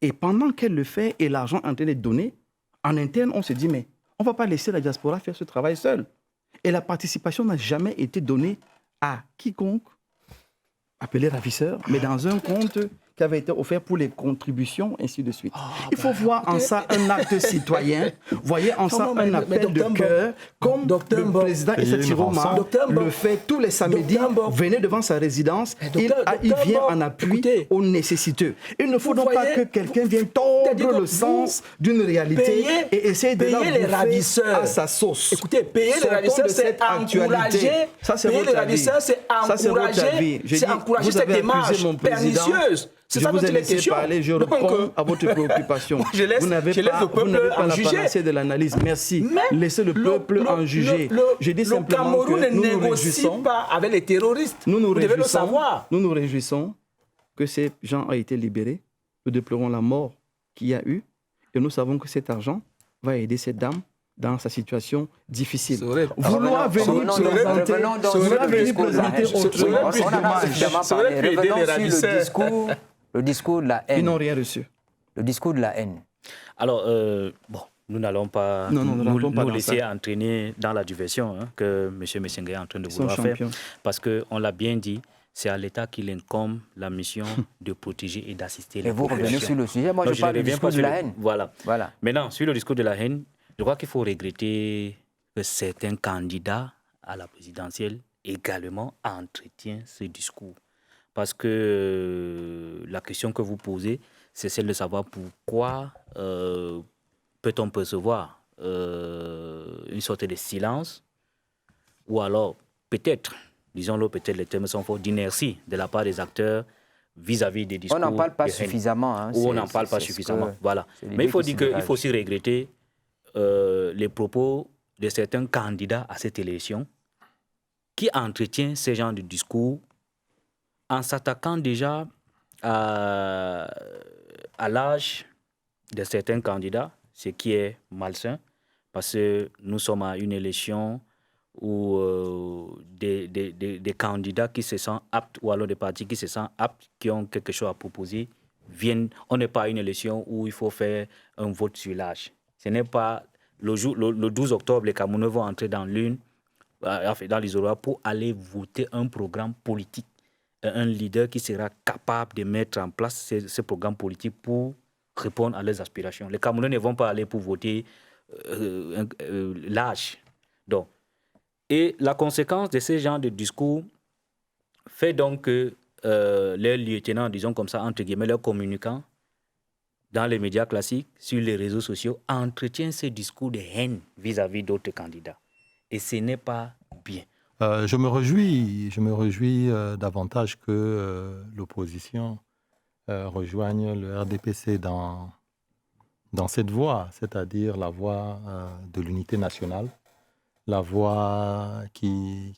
Et pendant qu'elle le fait et l'argent est en train d'être donné, en interne, on se dit, mais on ne va pas laisser la diaspora faire ce travail seule. Et la participation n'a jamais été donnée à quiconque, appelé ravisseur, mais dans un compte qui avait été offert pour les contributions, ainsi de suite. Il faut voir en ça un acte citoyen, voyez en ça un appel de cœur, comme le président Issa Chiroma le fait tous les samedis, venez devant sa résidence, il vient en appui aux nécessiteux. Il ne faut donc pas que quelqu'un vienne tordre le sens d'une réalité et essayer de la bouffer à sa sauce. Écoutez, payer les ravisseurs, c'est encourager. Payer les ravisseurs, c'est encourager cette démarche pernicieuse. Je vous ai laissé parler, je réponds à votre préoccupation. Vous n'avez pas la panacée de l'analyse. Merci. Laissez le peuple en juger. Je dis simplement que nous nous réjouissons pas avec les terroristes. Vous devez le savoir. Nous nous réjouissons que ces gens aient été libérés. Nous déplorons la mort qu'il y a eu. Et nous savons que cet argent va aider cette dame dans sa situation difficile. Vouloir venir présenter autrement. Revenons sur le discours de la haine. Ils n'ont rien reçu. Le discours de la haine. Alors, nous n'allons pas nous laisser entraîner dans la diversion que M. Metsengue est en train de vouloir faire. Parce qu'on l'a bien dit, c'est à l'État qu'il incombe la mission de protéger et d'assister les populations. Et vous revenez sur le sujet, moi je parle du discours de la haine. Voilà. Maintenant, sur le discours de la haine, je crois qu'il faut regretter que certains candidats à la présidentielle également entretiennent ce discours. Parce que la question que vous posez, c'est celle de savoir pourquoi peut-on percevoir une sorte de silence ou alors peut-être, disons-le, peut-être les termes sont forts, d'inertie de la part des acteurs vis-à-vis des discours. On n'en parle pas suffisamment. Ou on n'en parle pas suffisamment, voilà. Mais il faut dire qu'il faut aussi regretter les propos de certains candidats à cette élection qui entretiennent ce genre de discours en s'attaquant déjà à l'âge de certains candidats, ce qui est malsain, parce que nous sommes à une élection où des candidats qui se sentent aptes, ou alors des partis qui se sentent aptes, qui ont quelque chose à proposer, viennent. On n'est pas à une élection où il faut faire un vote sur l'âge. Ce n'est pas le 12 octobre, les Camerounais vont entrer dans l'urne, dans l'isoloir, pour aller voter un programme politique. Un leader qui sera capable de mettre en place ce programme politique pour répondre à leurs aspirations. Les Camerounais ne vont pas aller pour voter l'âge. Donc, et la conséquence de ce genre de discours fait donc que les lieutenants, disons comme ça, entre guillemets, leurs communicants, dans les médias classiques, sur les réseaux sociaux, entretiennent ce discours de haine vis-à-vis d'autres candidats. Et ce n'est pas bien. Je me réjouis davantage que l'opposition rejoigne le RDPC dans cette voie, c'est-à-dire la voie de l'unité nationale, la voie qui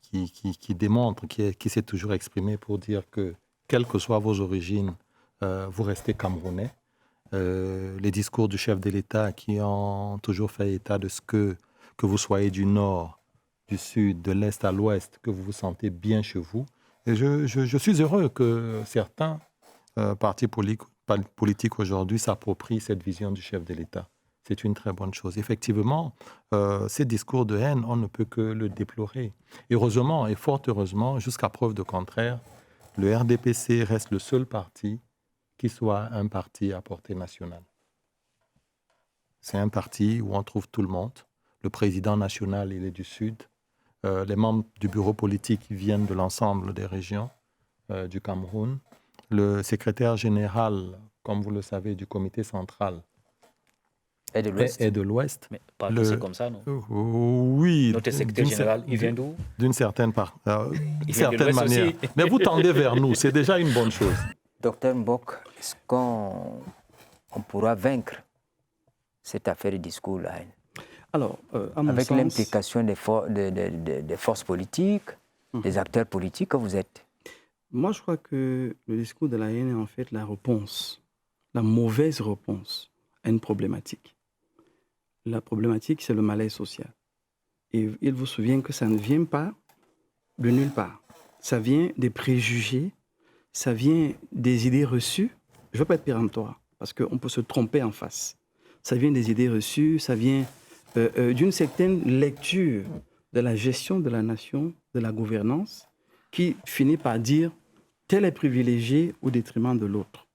démontre, qui s'est toujours exprimée pour dire que, quelles que soient vos origines, vous restez Camerounais. Les discours du chef de l'État qui ont toujours fait état de ce que vous soyez du Nord, du Sud, de l'Est à l'Ouest, que vous vous sentez bien chez vous. Et je suis heureux que certains partis politiques aujourd'hui s'approprient cette vision du chef de l'État. C'est une très bonne chose. Effectivement, ces discours de haine, on ne peut que le déplorer. Heureusement, et fort heureusement, jusqu'à preuve de contraire, le RDPC reste le seul parti qui soit un parti à portée nationale. C'est un parti où on trouve tout le monde. Le président national, il est du Sud. Les membres du bureau politique viennent de l'ensemble des régions du Cameroun. Le secrétaire général, comme vous le savez, du comité central Et de l'Ouest. est de l'Ouest. Mais pas que c'est comme ça, non? Oui. Notre secrétaire général, il vient d'où? D'une certaine Il vient de l'Ouest manière. aussi. Mais vous tendez vers nous, c'est déjà une bonne chose. Docteur Mbok, est-ce qu'on pourra vaincre cette affaire de discours là, Alors, à mon avec sens, l'implication des forces politiques, des acteurs politiques que vous êtes? moi, je crois que le discours de la haine est en fait la réponse, la mauvaise réponse à une problématique. La problématique, c'est le malaise social. Et il vous souvient que ça ne vient pas de nulle part. Ça vient des préjugés, ça vient des idées reçues. Je ne veux pas être péremptoire, parce qu'on peut se tromper en face. Ça vient des idées reçues, ça vient d'une certaine lecture de la gestion de la nation, de la gouvernance, qui finit par dire tel est privilégié au détriment de l'autre.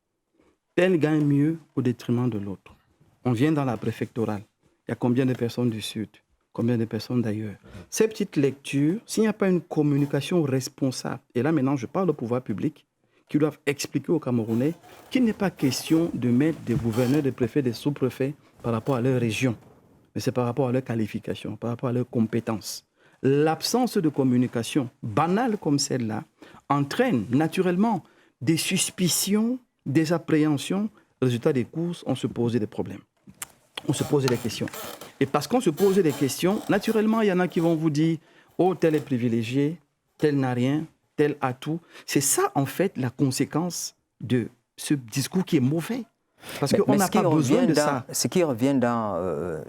Tel gagne mieux au détriment de l'autre. On vient dans la préfectorale. Il y a combien de personnes du Sud? Combien de personnes d'ailleurs? Ces petites lectures, s'il n'y a pas une communication responsable, et là maintenant je parle au pouvoir public, qui doivent expliquer aux Camerounais qu'il n'est pas question de mettre des gouverneurs, des préfets, des sous-préfets par rapport à leur région, mais c'est par rapport à leur qualification, par rapport à leurs compétences. L'absence de communication banale comme celle-là entraîne naturellement des suspicions, des appréhensions. Résultat des courses, on se posait des problèmes. On se posait des questions. Et parce qu'on se posait des questions, naturellement, il y en a qui vont vous dire « Oh, tel est privilégié, tel n'a rien, tel a tout ». C'est ça, en fait, la conséquence de ce discours qui est mauvais. Parce qu'on n'a pas besoin de ça. Ce qui revient dans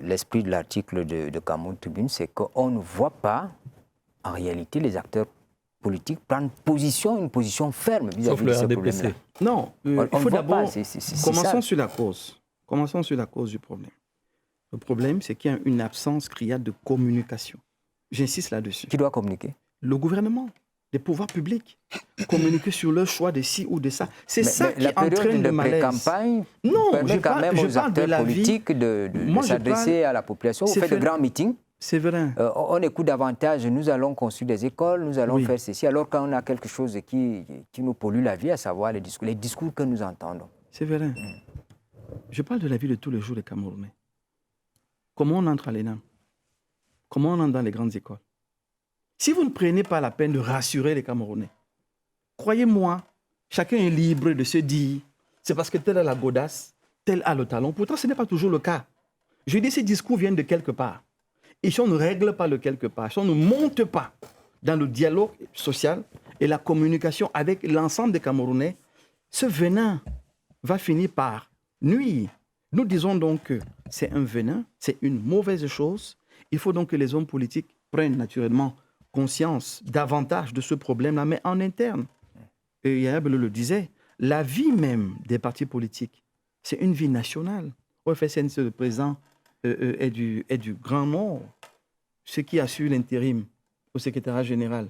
l'esprit de l'article de Cameroun Tribune, c'est qu'on ne voit pas, en réalité, les acteurs politiques prendre une position ferme vis-à-vis de ce problème-là. Non, il faut d'abord... Commençons sur la cause. Commençons sur la cause du problème. Le problème, c'est qu'il y a une absence criante de communication. J'insiste là-dessus. Qui doit communiquer? Le gouvernement, les pouvoirs publics, communiquer sur leur choix de ci ou de ça. C'est ça qui entraîne le malaise. La campagne permet quand même aux acteurs politiques de s'adresser à la population. Vous faites de grands meetings. C'est vrai. On écoute davantage, nous allons construire des écoles, nous allons faire ceci, alors qu'on a quelque chose qui nous pollue la vie, à savoir les discours que nous entendons. C'est vrai. Je parle de la vie de tous les jours des Camerounais. Comment on entre à l'ENAM? Comment on entre dans les grandes écoles? Si vous ne prenez pas la peine de rassurer les Camerounais, croyez-moi, chacun est libre de se dire c'est parce que tel a la godasse, tel a le talent. Pourtant, ce n'est pas toujours le cas. Je dis ces discours viennent de quelque part. Et si on ne règle pas le quelque part, si on ne monte pas dans le dialogue social et la communication avec l'ensemble des Camerounais, ce venin va finir par nuire. Nous disons donc que c'est un venin, c'est une mauvaise chose. Il faut donc que les hommes politiques prennent naturellement conscience davantage de ce problème-là, mais en interne. Et Yaya Bello le disait, la vie même des partis politiques, c'est une vie nationale. Au FSN, le président est du Grand Nord. Ce qui assure l'intérim au secrétariat général,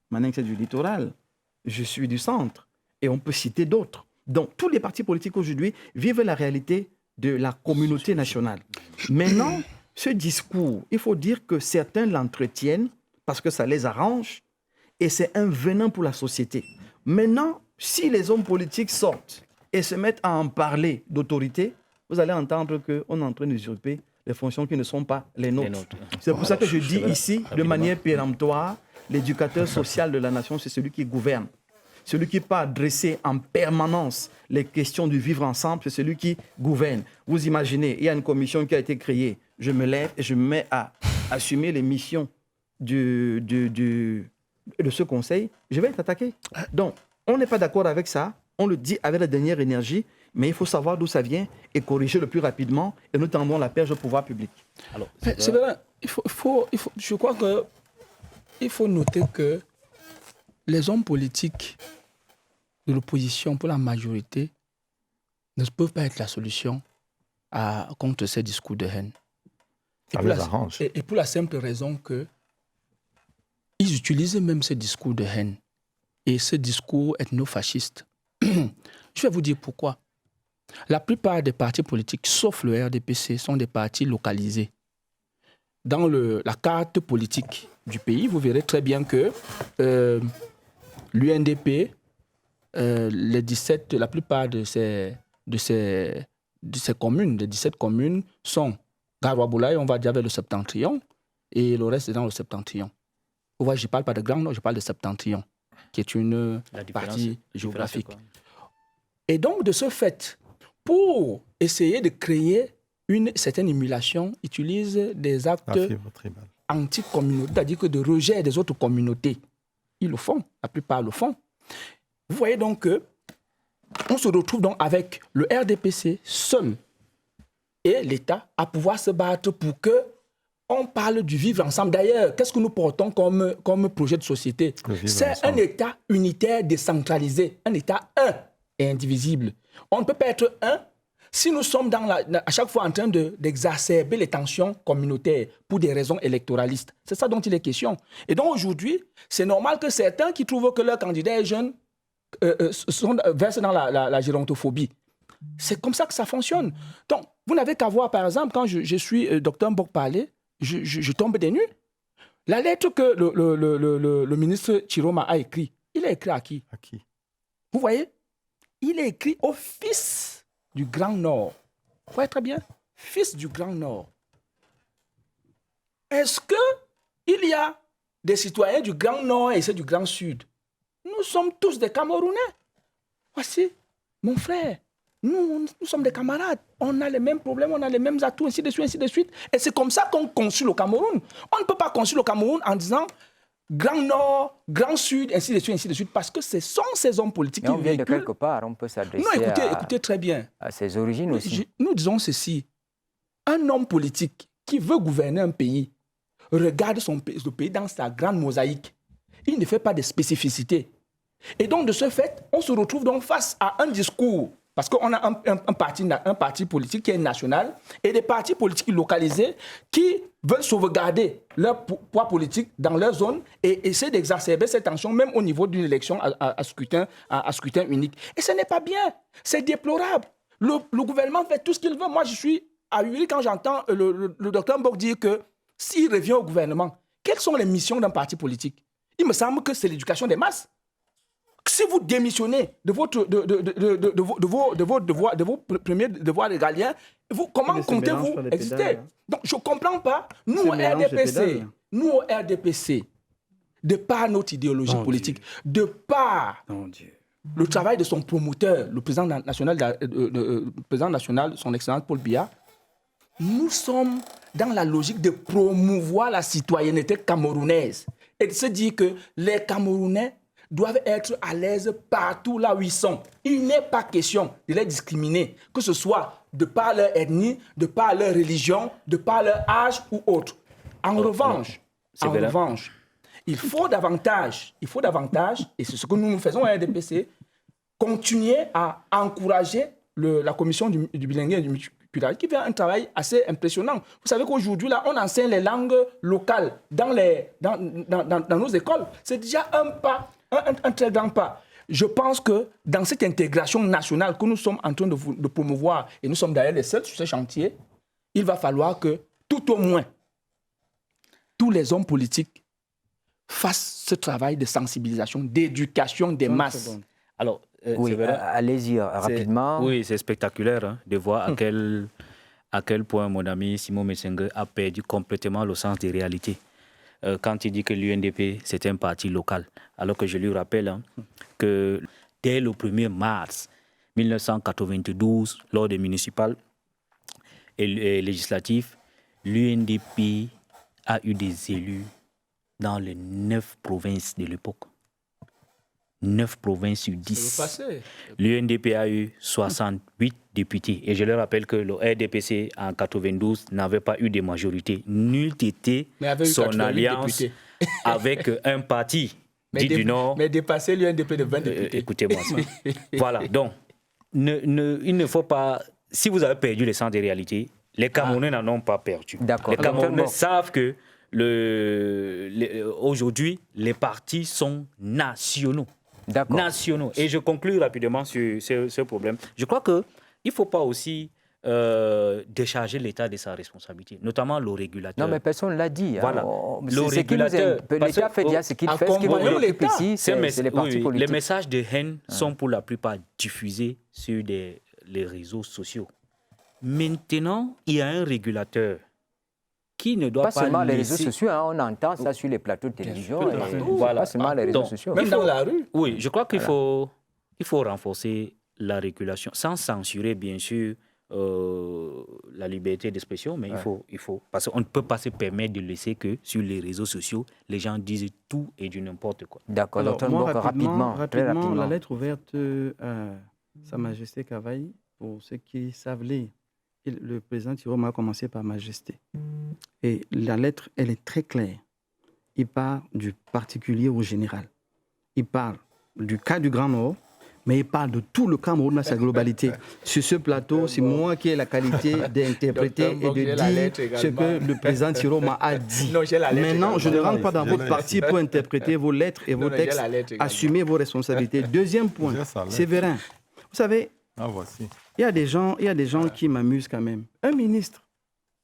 Maninx c'est du littoral. Je suis du centre. Et on peut citer d'autres. Donc, tous les partis politiques aujourd'hui vivent la réalité de la communauté nationale. Maintenant, ce discours, il faut dire que certains l'entretiennent parce que ça les arrange et c'est un venin pour la société. Maintenant, si les hommes politiques sortent et se mettent à en parler d'autorité, vous allez entendre qu'on est en train d'usurper les fonctions qui ne sont pas les nôtres. C'est pour ça que je dis ici, de manière péremptoire, l'éducateur social de la nation, c'est celui qui gouverne. Celui qui peut adresser en permanence les questions du vivre ensemble, c'est celui qui gouverne. Vous imaginez, il y a une commission qui a été créée. Je me lève et je me mets à assumer les missions de ce conseil. Je vais être attaqué. Donc, on n'est pas d'accord avec ça. On le dit avec la dernière énergie, mais il faut savoir d'où ça vient et corriger le plus rapidement. Et nous tendons la perche au pouvoir public. Alors, c'est vrai. Je crois qu'il faut noter que les hommes politiques de l'opposition, pour la majorité, ne peuvent pas être la solution contre ces discours de haine. Et pour la simple raison qu'ils utilisent même ces discours de haine et ce discours ethno-fasciste. Je vais vous dire pourquoi. La plupart des partis politiques, sauf le RDPC, sont des partis localisés. dans la carte politique du pays, vous verrez très bien que l'UNDP, la plupart de ces communes, les 17 communes, sont Garoua-Boulaye, on va dire vers le septentrion, et le reste est dans le septentrion. Vous voyez, je ne parle pas de Grand Nord, je parle de septentrion, qui est une partie géographique. Et donc, de ce fait, pour essayer de créer une certaine émulation, utilise des actes anti-communautaires, c'est-à-dire que de rejet des autres communautés. Ils le font, la plupart le font. Vous voyez donc qu'on se retrouve donc avec le RDPC seul et l'État à pouvoir se battre pour que on parle du vivre ensemble. D'ailleurs, qu'est-ce que nous portons comme projet de société? C'est un État unitaire décentralisé, un État un et indivisible. On ne peut pas être un si nous sommes à chaque fois en train d'exacerber les tensions communautaires pour des raisons électoralistes. C'est ça dont il est question. Et donc aujourd'hui, c'est normal que certains qui trouvent que leur candidat est jeune versent dans la gérontophobie. C'est comme ça que ça fonctionne. Donc, vous n'avez qu'à voir, par exemple, quand je suis Dr Mbok parler, je tombe des nues. La lettre que le ministre Chiroma a écrite, il a écrit à qui? À qui? Vous voyez? Il a écrit au fils du Grand Nord. Vous voyez très bien? Fils du Grand Nord. Est-ce qu'il y a des citoyens du Grand Nord et ceux du Grand Sud? Nous sommes tous des Camerounais. Voici, mon frère. Nous sommes des camarades. On a les mêmes problèmes, on a les mêmes atouts, ainsi de suite, ainsi de suite. Et c'est comme ça qu'on construit le Cameroun. On ne peut pas construire le Cameroun en disant Grand Nord, Grand Sud, ainsi de suite, parce que ce sont ces hommes politiques qui vient véhiculent. de quelque part, on peut s'adresser écoutez très bien. À ses origines aussi. Nous disons ceci. Un homme politique qui veut gouverner un pays regarde le pays dans sa grande mosaïque. Il ne fait pas de spécificités. Et donc, de ce fait, on se retrouve donc face à un discours. Parce qu'on a un parti politique qui est national et des partis politiques localisés qui veulent sauvegarder leur poids politique dans leur zone et essayer d'exacerber cette tension même au niveau d'une élection à scrutin unique. Et ce n'est pas bien, c'est déplorable. Le gouvernement fait tout ce qu'il veut. Moi, je suis ahuri quand j'entends le docteur Mbok dire que s'il revient au gouvernement, quelles sont les missions d'un parti politique? Il me semble que c'est l'éducation des masses. Si vous démissionnez de vos premiers devoirs régaliens, comment comptez-vous exister? Donc, je ne comprends pas. Nous, au RDPC, de par notre idéologie politique, de par le travail de son promoteur, le président national, son excellence Paul Biya, nous sommes dans la logique de promouvoir la citoyenneté camerounaise et de se dire que les Camerounais doivent être à l'aise partout là où ils sont. Il n'est pas question de les discriminer, que ce soit de par leur ethnie, de par leur religion, de par leur âge ou autre. En revanche, il faut davantage, et c'est ce que nous faisons à RDPC, continuer à encourager la commission du bilinguisme et du multiculturalisme qui fait un travail assez impressionnant. Vous savez qu'aujourd'hui, là, on enseigne les langues locales dans nos écoles. C'est déjà un pas. Un très grand pas. Je pense que dans cette intégration nationale que nous sommes en train de promouvoir, et nous sommes d'ailleurs les seuls sur ce chantier, il va falloir que, tout au moins, tous les hommes politiques fassent ce travail de sensibilisation, d'éducation des masses. Alors, oui, allez-y rapidement. Oui, c'est spectaculaire hein, de voir à quel point mon ami Simon Messengue a perdu complètement le sens des réalités. Quand il dit que l'UNDP, c'est un parti local. Alors que je lui rappelle que dès le 1er mars 1992, lors des municipales et législatives, l'UNDP a eu des élus dans les 9 provinces de l'époque. 9 provinces sur 10. L'UNDP a eu 68 députés. Et je leur rappelle que le RDPC en 92 n'avait pas eu de majorité. N'eût été son alliance avec un parti dit du Nord. Mais dépasser l'UNDP de 20 députés. Écoutez-moi ça. Voilà, donc, il ne faut pas... Si vous avez perdu le sens des réalités, les Camerounais n'en ont pas perdu. D'accord. Les Camerounais savent que aujourd'hui, les partis sont nationaux. Nationaux. Et je conclue rapidement sur ce problème. Je crois qu'il ne faut pas aussi décharger l'État de sa responsabilité, notamment le régulateur. Non, mais personne ne l'a dit. Voilà. Le régulateur, l'État fait déjà ce qu'il fait. Ce qui vous préoccupe ici, c'est les partis politiques. Les messages de haine sont pour la plupart diffusés sur les réseaux sociaux. Maintenant, il y a un régulateur qui ne doit pas seulement les laisser... réseaux sociaux, on entend ça sur les plateaux de télévision. Voilà. Pas seulement les réseaux sociaux. Même dans la rue. Oui, je crois qu'il faut renforcer la régulation, sans censurer, bien sûr, la liberté d'expression, mais il faut... Parce qu'on ne peut pas se permettre de laisser que sur les réseaux sociaux, les gens disent tout et du n'importe quoi. D'accord, docteur moi, Mbok, rapidement, très rapidement. La lettre ouverte à Sa Majesté Cavaille, pour ceux qui savent lire, le président Tiroma a commencé par Majesté. Et la lettre, elle est très claire. Il parle du particulier au général. Il parle du cas du Grand Nord, mais il parle de tout le Cameroun dans sa globalité. Sur ce plateau, c'est moi qui ai la qualité d'interpréter et de dire ce que le président Tiroma a dit. Maintenant, je ne rentre pas dans votre parti pour interpréter vos lettres et vos textes. Assumez vos responsabilités. Deuxième point, Séverin. Vous savez, il y a des gens qui m'amusent quand même. Un ministre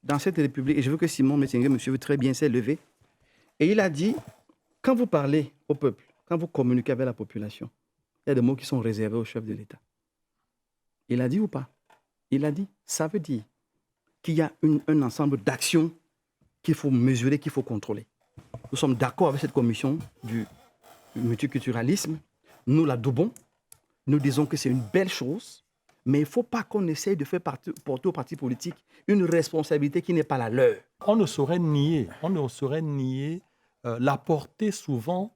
dans cette République, et je veux que Simon Messinger, monsieur, très bien s'est levé, et il a dit, quand vous parlez au peuple, quand vous communiquez avec la population, il y a des mots qui sont réservés au chef de l'État. Il a dit ou pas? Il a dit. Ça veut dire qu'il y a un ensemble d'actions qu'il faut mesurer, qu'il faut contrôler. Nous sommes d'accord avec cette commission du multiculturalisme. Nous la doublons. Nous disons que c'est une belle chose, mais il ne faut pas qu'on essaye de faire porter aux partis politiques une responsabilité qui n'est pas la leur. On ne saurait nier la portée souvent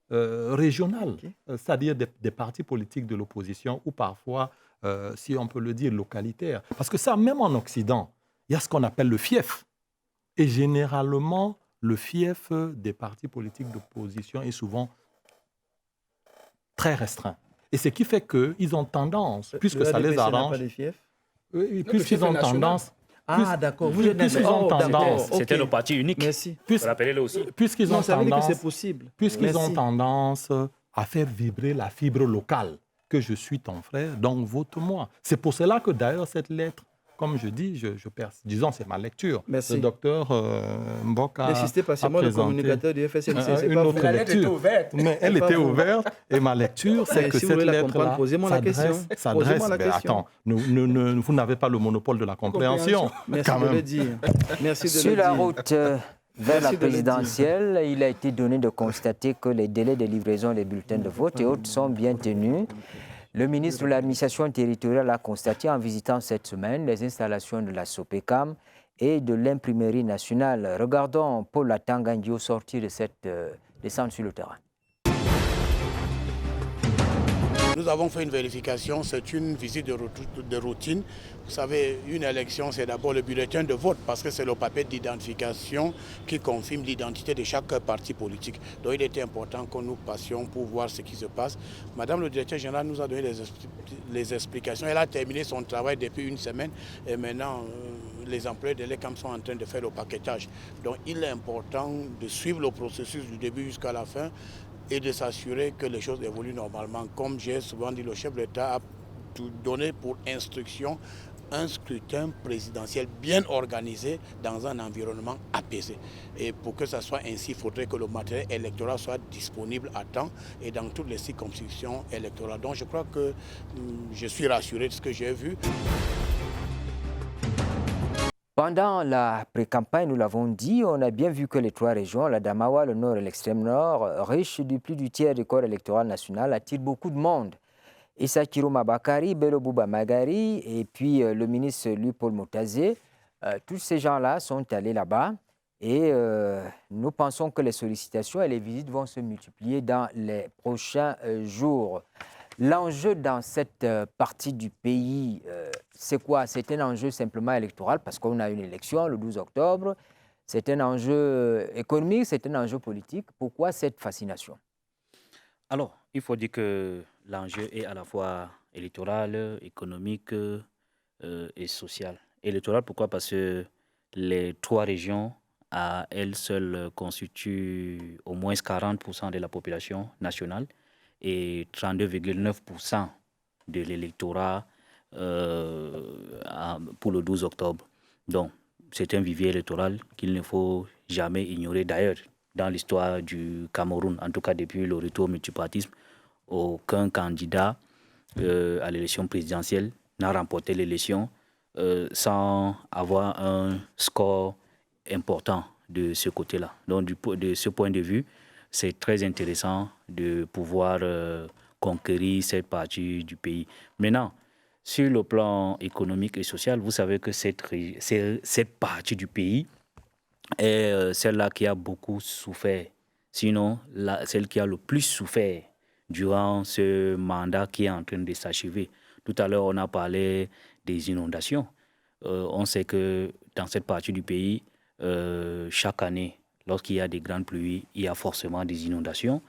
régionale, c'est-à-dire des partis politiques de l'opposition ou parfois, si on peut le dire, localitaires. Parce que ça, même en Occident, il y a ce qu'on appelle le fief. Et généralement, le fief des partis politiques d'opposition est souvent très restreint. Et ce qui fait qu'ils ont tendance, puisque ça les arrange, puisqu'ils ont tendance... Ah, d'accord. Vous êtes puisqu'ils ont tendance... C'était le parti unique. Merci. Rappelez-le aussi. Puisqu'ils ont tendance... que c'est possible. Puisqu'ils ont tendance à faire vibrer la fibre locale, que je suis ton frère, donc vote-moi. C'est pour cela que d'ailleurs cette lettre, comme je dis, disons c'est ma lecture. Merci. Le docteur Mbok a N'insistez pas, c'est moi le communicateur du FSNC. Une autre lecture. Mais elle était ouverte et ma lecture, c'est que cette lettre-là s'adresse... Attends, vous n'avez pas le monopole de la compréhension. Merci de le dire. Merci de Sur la route vers la présidentielle, il a été donné de constater que les délais de livraison des bulletins de vote et autres sont bien tenus. Le ministre de l'Administration territoriale a constaté en visitant cette semaine les installations de la SOPECAM et de l'Imprimerie nationale. Regardons Paul Atangandio sortir de cette descente sur le terrain. Nous avons fait une vérification, c'est une visite de routine. Vous savez, une élection, c'est d'abord le bulletin de vote parce que c'est le papier d'identification qui confirme l'identité de chaque parti politique. Donc il était important que nous passions pour voir ce qui se passe. Madame le directeur général nous a donné les explications. Elle a terminé son travail depuis une semaine et maintenant les employés de l'ECAM sont en train de faire le paquetage. Donc il est important de suivre le processus du début jusqu'à la fin et de s'assurer que les choses évoluent normalement. Comme j'ai souvent dit, le chef de l'État a donné pour instruction un scrutin présidentiel bien organisé dans un environnement apaisé. Et pour que ça soit ainsi, il faudrait que le matériel électoral soit disponible à temps et dans toutes les circonscriptions électorales. Donc je crois que je suis rassuré de ce que j'ai vu. Pendant la pré-campagne, nous l'avons dit, on a bien vu que les trois régions, la Damawa, le Nord et l'extrême Nord, riches du plus du tiers du corps électoral national, attirent beaucoup de monde. Issa Kiroma Bakari, Bello Bouba Magari et puis le ministre Louis-Paul Motazé, tous ces gens-là sont allés là-bas et nous pensons que les sollicitations et les visites vont se multiplier dans les prochains jours. L'enjeu dans cette partie du pays, c'est quoi? C'est un enjeu simplement électoral parce qu'on a une élection le 12 octobre. C'est un enjeu économique, c'est un enjeu politique. Pourquoi cette fascination? Alors, il faut dire que l'enjeu est à la fois électoral, économique et social. Électoral, pourquoi? Parce que les trois régions, à elles seules, constituent au moins 40% de la population nationale et 32,9% de l'électorat pour le 12 octobre. Donc, c'est un vivier électoral qu'il ne faut jamais ignorer. D'ailleurs, dans l'histoire du Cameroun, en tout cas depuis le retour au multipartisme, aucun candidat à l'élection présidentielle n'a remporté l'élection sans avoir un score important de ce côté-là. Donc, de ce point de vue, c'est très intéressant de pouvoir conquérir cette partie du pays. Maintenant, sur le plan économique et social, vous savez que cette partie du pays est celle-là qui a beaucoup souffert. Sinon, celle qui a le plus souffert durant ce mandat qui est en train de s'achever. Tout à l'heure, on a parlé des inondations. On sait que dans cette partie du pays, chaque année, lorsqu'il y a des grandes pluies, il y a forcément des inondations.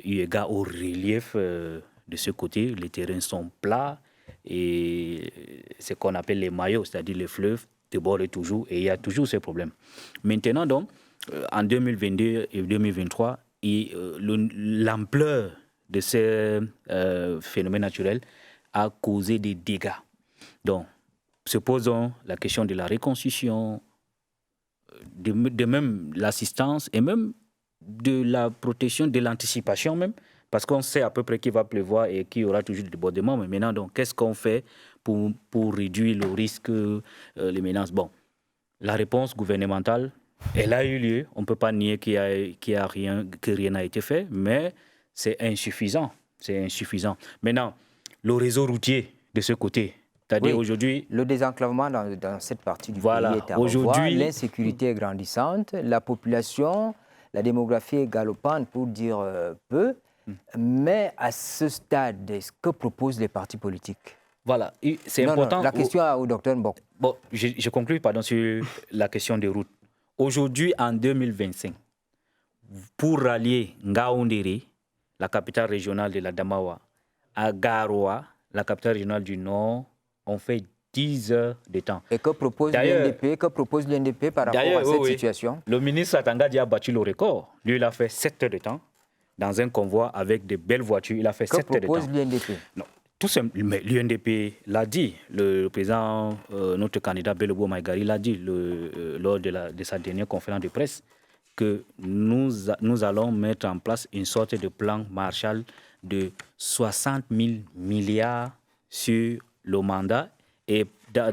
Eu égard au relief de ce côté, les terrains sont plats et ce qu'on appelle les maillots, c'est-à-dire les fleuves, débordent toujours et il y a toujours ces problèmes. Maintenant, donc, en 2022 et 2023, l'ampleur de ces phénomènes naturels a causé des dégâts. Donc, se posons la question de la reconstruction, de même l'assistance et même de la protection, de l'anticipation même, parce qu'on sait à peu près qu'il va pleuvoir et qu'il y aura toujours des débordements. Mais maintenant, donc, qu'est-ce qu'on fait pour réduire le risque, les menaces? Bon, la réponse gouvernementale, elle a eu lieu. On ne peut pas nier que rien n'a été fait, mais c'est insuffisant. C'est insuffisant. Maintenant, le réseau routier de ce côté, c'est-à-dire aujourd'hui... Le désenclavement dans cette partie du pays est à aujourd'hui, revoir. L'insécurité est grandissante. La population, la démographie est galopante, pour dire peu. Mais à ce stade, que proposent les partis politiques? Voilà, c'est important. La question au docteur Mbok. Bon, je conclue sur la question des routes. Aujourd'hui, en 2025, pour rallier Ngaoundéré, la capitale régionale de la Damawa, à Garoua, la capitale régionale du Nord, on fait 10 heures de temps. Et que propose l'UNDP par rapport à cette situation? Le ministre Atangadi a battu le record. Lui, il a fait 7 heures de temps dans un convoi avec de belles voitures. Il a fait 7 heures de temps. Que propose l'UNDP? Non, tout simplement, l'UNDP l'a dit. Le président, notre candidat Bellobo Maïgari l'a dit lors de sa dernière conférence de presse que nous allons mettre en place une sorte de plan Marshall de 60 000 milliards sur le mandat. Et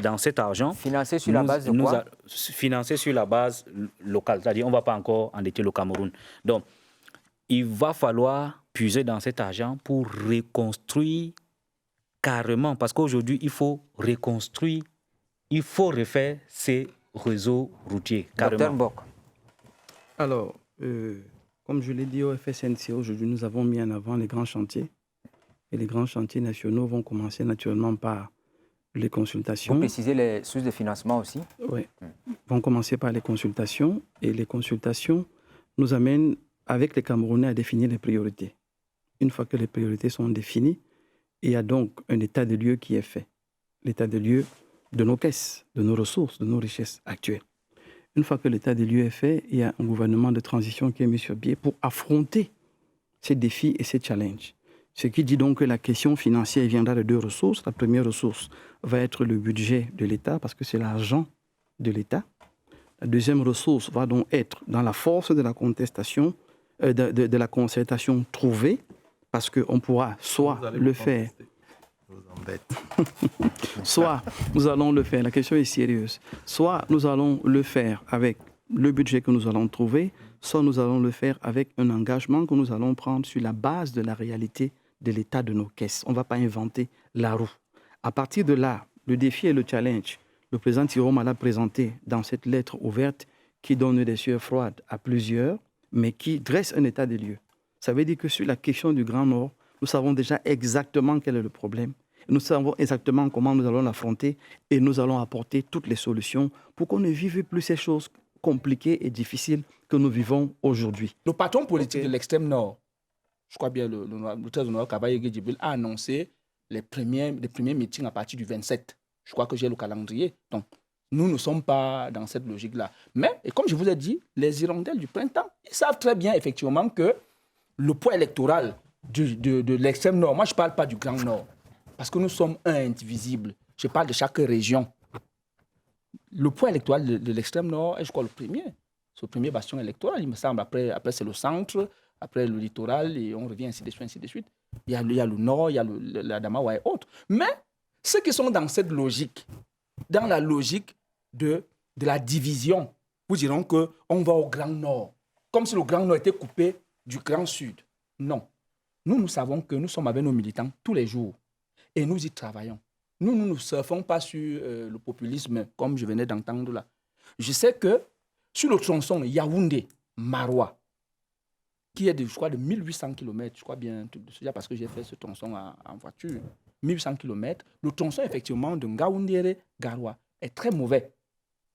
dans cet argent... Financé sur la base de quoi? Financé sur la base locale. C'est-à-dire on ne va pas encore endetter le Cameroun. Donc, il va falloir puiser dans cet argent pour reconstruire carrément. Parce qu'aujourd'hui, il faut reconstruire, il faut refaire ces réseaux routiers. Docteur Mbok. Alors, comme je l'ai dit au FSNC, aujourd'hui, nous avons mis en avant les grands chantiers. Et les grands chantiers nationaux vont commencer naturellement par les consultations. Vous précisez les sources de financement aussi? Oui, vont commencer par les consultations. Et les consultations nous amènent, avec les Camerounais, à définir les priorités. Une fois que les priorités sont définies, il y a donc un état de lieu qui est fait. L'état de lieu de nos caisses, de nos ressources, de nos richesses actuelles. Une fois que l'état des lieux est fait, il y a un gouvernement de transition qui est mis sur pied pour affronter ces défis et ces challenges. Ce qui dit donc que la question financière viendra de deux ressources. La première ressource va être le budget de l'État, parce que c'est l'argent de l'État. La deuxième ressource va donc être dans la force de la contestation, de la concertation trouvée, parce qu'on pourra soit le faire... Soit nous allons le faire, la question est sérieuse, soit nous allons le faire avec le budget que nous allons trouver, soit nous allons le faire avec un engagement que nous allons prendre sur la base de la réalité de l'état de nos caisses. On ne va pas inventer la roue. À partir de là, le défi et le challenge, le président Tiroma l'a présenté dans cette lettre ouverte qui donne des sueurs froides à plusieurs, mais qui dresse un état des lieux. Ça veut dire que sur la question du Grand Nord, nous savons déjà exactement quel est le problème. Nous savons exactement comment nous allons l'affronter et nous allons apporter toutes les solutions pour qu'on ne vive plus ces choses compliquées et difficiles que nous vivons aujourd'hui. Le patron politique de l'extrême nord, je crois bien le très honorable Kabaye Djibril, a annoncé les premiers meetings à partir du 27. Je crois que j'ai le calendrier. Donc, nous ne sommes pas dans cette logique-là. Mais, et comme je vous ai dit, les hirondelles du printemps, ils savent très bien effectivement que le poids électoral de l'extrême nord, moi je ne parle pas du Grand Nord, parce que nous sommes un indivisible. Je parle de chaque région. Le poids électoral de l'extrême nord est, je crois, le premier. C'est le premier bastion électoral, il me semble. Après c'est le centre, après le littoral, et on revient ainsi de suite, ainsi de suite. Il y a le nord, il y a l'Adamawa et autres. Mais ceux qui sont dans cette logique, dans la logique de la division, vous diront qu'on va au Grand Nord, comme si le Grand Nord était coupé du Grand Sud. Non. Nous savons que nous sommes avec nos militants tous les jours et nous y travaillons. Nous ne surfons pas sur le populisme, comme je venais d'entendre là. Je sais que sur le tronçon Yaoundé-Maroua, qui est je crois, de 1800 km, je crois bien, déjà parce que j'ai fait ce tronçon en voiture, 1800 km, le tronçon effectivement de Ngaoundéré-Garoua est très mauvais.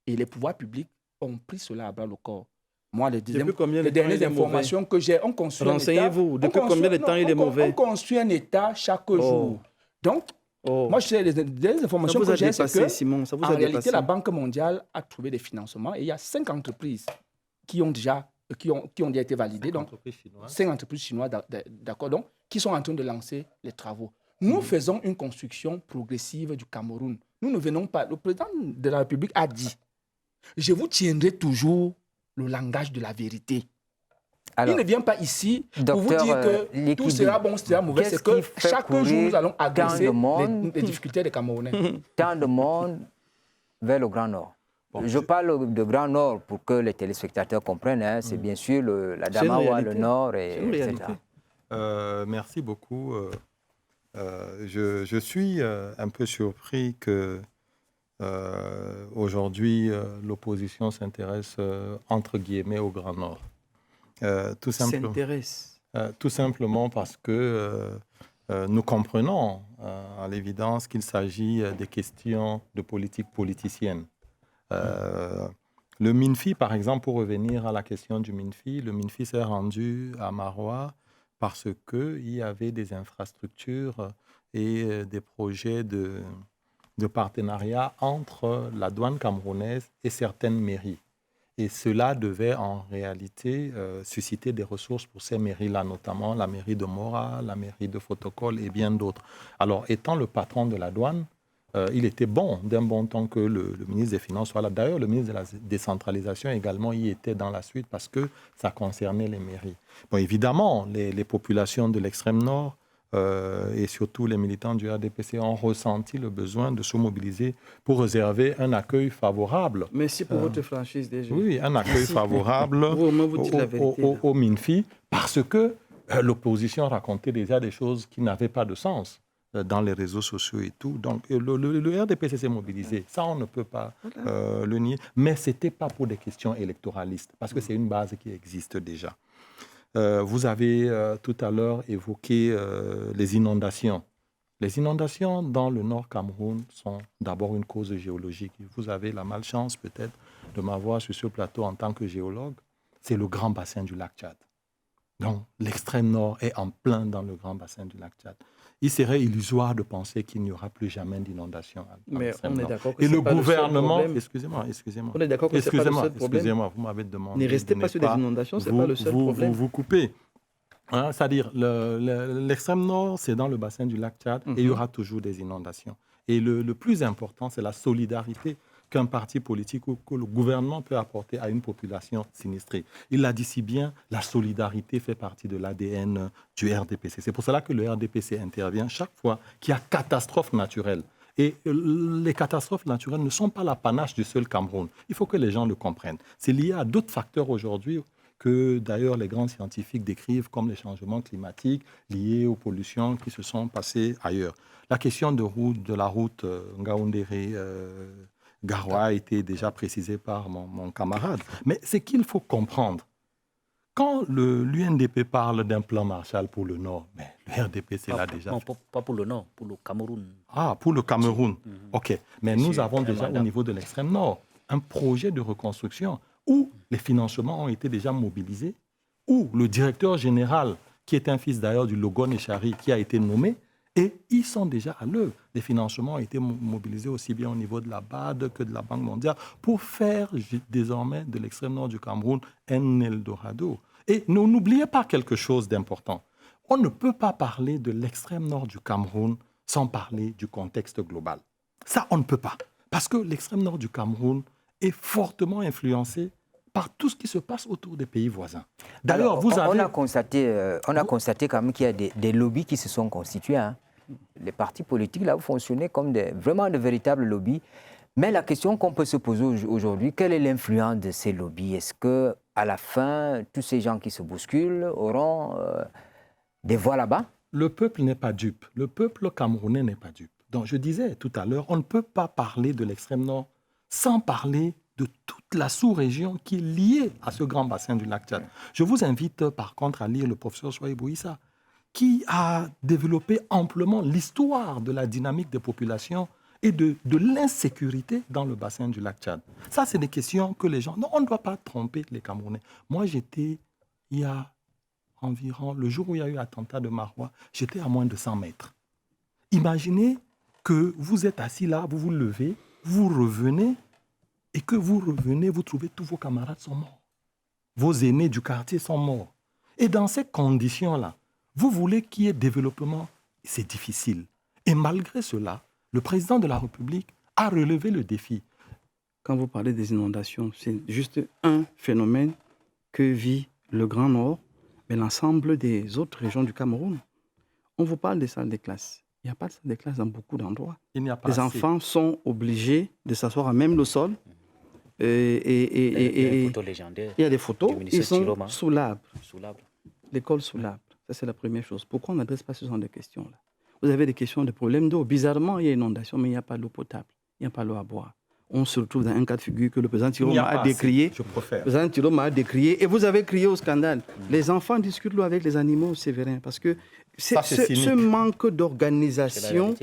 Et les pouvoirs publics ont pris cela à bras le corps. Moi, les dernières informations que j'ai, on construit un État. Renseignez-vous, depuis combien de temps il est mauvais? On construit un État chaque jour. Donc, moi, les informations que j'ai, c'est que, Simon, en réalité, la Banque mondiale a trouvé des financements et il y a 5 entreprises qui ont déjà été validées. Donc, 5 entreprises chinoises, d'accord, donc, qui sont en train de lancer les travaux. Nous faisons une construction progressive du Cameroun. Nous ne venons pas... Le président de la République a dit, je vous tiendrai toujours le langage de la vérité. Alors, il ne vient pas ici pour vous dire que tout sera bon, sera mauvais. C'est que chaque jour, nous allons agresser les difficultés des Camerounais. Tant de monde vers le Grand Nord. Bon, je parle de Grand Nord pour que les téléspectateurs comprennent. Hein. C'est bien sûr l'Adamawa, le Nord, etc. Merci beaucoup. Je suis un peu surpris que aujourd'hui l'opposition s'intéresse entre guillemets au Grand Nord. Tout simplement parce que nous comprenons à l'évidence qu'il s'agit des questions de politique politicienne. Le MINFI, par exemple, pour revenir à la question du MINFI, le MINFI s'est rendu à Maroua parce qu'il y avait des infrastructures et des projets de partenariat entre la douane camerounaise et certaines mairies. Et cela devait en réalité susciter des ressources pour ces mairies-là, notamment la mairie de Mora, la mairie de Fotokol et bien d'autres. Alors, étant le patron de la douane, il était bon, d'un bon temps, que le ministre des Finances soit là. D'ailleurs, le ministre de la décentralisation également y était dans la suite parce que ça concernait les mairies. Bon, évidemment, les populations de l'extrême nord et surtout les militants du RDPC ont ressenti le besoin de se mobiliser pour réserver un accueil favorable. Merci pour votre franchise déjà. Oui, un accueil favorable au MINFI parce que l'opposition racontait déjà des choses qui n'avaient pas de sens dans les réseaux sociaux et tout. Donc le RDPC s'est mobilisé. Ça, on ne peut pas le nier. Mais ce n'était pas pour des questions électoralistes parce que c'est une base qui existe déjà. Vous avez tout à l'heure évoqué les inondations. Les inondations dans le Nord Cameroun sont d'abord une cause géologique. Vous avez la malchance peut-être de m'avoir sur ce plateau en tant que géologue. C'est le grand bassin du lac Tchad. Donc l'extrême nord est en plein dans le grand bassin du lac Tchad. Il serait illusoire de penser qu'il n'y aura plus jamais d'inondation. Mais on est d'accord que et c'est le pas gouvernement, le seul problème. excusez-moi. On est d'accord que c'est pas le seul problème. Excusez-moi, vous m'avez demandé. Ne restez pas sur des inondations, c'est pas le seul problème. Vous coupez. Hein, c'est-à-dire, l'extrême nord, c'est dans le bassin du lac Tchad et il y aura toujours des inondations. Et le plus important, c'est la solidarité qu'un parti politique ou que le gouvernement peut apporter à une population sinistrée. Il l'a dit si bien, la solidarité fait partie de l'ADN du RDPC. C'est pour cela que le RDPC intervient chaque fois qu'il y a catastrophe naturelle. Et les catastrophes naturelles ne sont pas l'apanage du seul Cameroun. Il faut que les gens le comprennent. C'est lié à d'autres facteurs aujourd'hui que d'ailleurs les grands scientifiques décrivent comme les changements climatiques liés aux pollutions qui se sont passées ailleurs. La question de la route Ngaoundéré Garoua a été déjà précisée par mon camarade. Mais c'est qu'il faut comprendre. Quand l'UNDP parle d'un plan Marshall pour le Nord, mais le RDP, c'est là déjà. Non, pas pour le Nord, pour le Cameroun. Ah, pour le Cameroun. OK. Mais nous avons déjà au niveau de l'extrême Nord un projet de reconstruction où les financements ont été déjà mobilisés, où le directeur général, qui est un fils d'ailleurs du Logon Echari, qui a été nommé, et ils sont déjà à l'œuvre. Les financements ont été mobilisés aussi bien au niveau de la BAD que de la Banque mondiale pour faire désormais de l'extrême nord du Cameroun un Eldorado. Et n'oubliez pas quelque chose d'important. On ne peut pas parler de l'extrême nord du Cameroun sans parler du contexte global. Ça, on ne peut pas. Parce que l'extrême nord du Cameroun est fortement influencé par tout ce qui se passe autour des pays voisins. D'ailleurs, on a constaté quand même qu'il y a des lobbies qui se sont constitués. Hein. Les partis politiques, là, vous fonctionnez comme vraiment de véritables lobbies. Mais la question qu'on peut se poser aujourd'hui, quelle est l'influence de ces lobbies? Est-ce qu'à la fin, tous ces gens qui se bousculent auront des voix là-bas? Le peuple n'est pas dupe. Le peuple camerounais n'est pas dupe. Donc, je disais tout à l'heure, on ne peut pas parler de l'extrême nord sans parler de toute la sous-région qui est liée à ce grand bassin du lac Tchad. Je vous invite par contre à lire le professeur Souaïbou Issa, qui a développé amplement l'histoire de la dynamique des populations et de l'insécurité dans le bassin du lac Tchad. Ça, c'est des questions que les gens... Non, on ne doit pas tromper les Camerounais. Moi, j'étais, il y a environ, le jour où il y a eu l'attentat de Maroua, j'étais à moins de 100 mètres. Imaginez que vous êtes assis là, vous vous levez, vous revenez, et que vous revenez, vous trouvez tous vos camarades sont morts. Vos aînés du quartier sont morts. Et dans ces conditions-là, vous voulez qu'il y ait développement, c'est difficile. Et malgré cela, le président de la République a relevé le défi. Quand vous parlez des inondations, c'est juste un phénomène que vit le Grand Nord, mais l'ensemble des autres régions du Cameroun. On vous parle des salles de classe. Il n'y a pas de salle de classe dans beaucoup d'endroits. Il n'y a pas Les enfants sont obligés de s'asseoir à même le sol. Il y a des photos légendaires. Il y a des photos. Ils sont Chiroma. sous l'arbre. Sous l'arbre. L'école sous l'arbre. Ça, c'est la première chose. Pourquoi on n'adresse pas ce genre de questions-là? Vous avez des questions de problèmes d'eau. Bizarrement, il y a inondation, mais il n'y a pas d'eau potable. Il n'y a pas l'eau à boire. On se retrouve dans un cas de figure que le président Chiroma a décrié. Je préfère. Le président Chiroma a décrié. Et vous avez crié au scandale. Les enfants discutent l'eau avec les animaux, Séverin. Parce que ce manque d'organisation...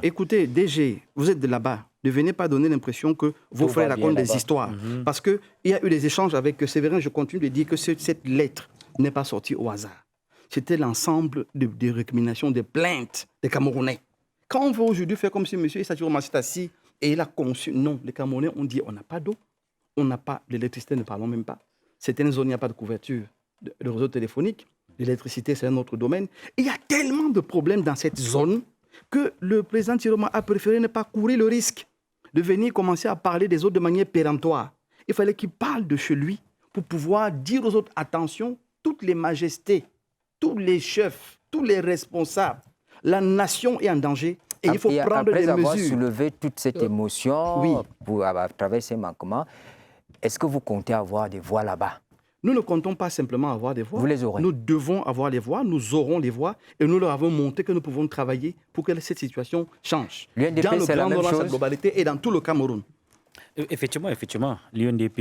Écoutez, DG, vous êtes de là-bas. Ne venez pas donner l'impression que vos frères racontent des histoires. Parce qu'il y a eu des échanges avec Séverin. Je continue de dire que cette lettre n'est pas sortie au hasard. C'était l'ensemble des récriminations, des plaintes des Camerounais. Quand on veut aujourd'hui faire comme si M. Issa Chiroma s'est assis et il a conçu... Non, les Camerounais ont dit on n'a pas d'eau, on n'a pas d'électricité, ne parlons même pas. Certaines zones, il n'y a pas de couverture de réseau téléphonique. L'électricité, c'est un autre domaine. Et il y a tellement de problèmes dans cette zone que le président Chiroma a préféré ne pas courir le risque de venir commencer à parler des autres de manière péremptoire. Il fallait qu'il parle de chez lui pour pouvoir dire aux autres, attention, toutes les majestés, tous les chefs, tous les responsables, la nation est en danger et il faut prendre des mesures. Après avoir soulevé toute cette émotion à travers ces manquements, est-ce que vous comptez avoir des voix là-bas? Nous ne comptons pas simplement avoir des voix. Vous les aurez. Nous devons avoir les voix, nous aurons les voix et nous leur avons montré que nous pouvons travailler pour que cette situation change. L'UNDP, dans le c'est la Grand même Nord, dans sa chose. globalité et dans tout le Cameroun. Effectivement. L'UNDP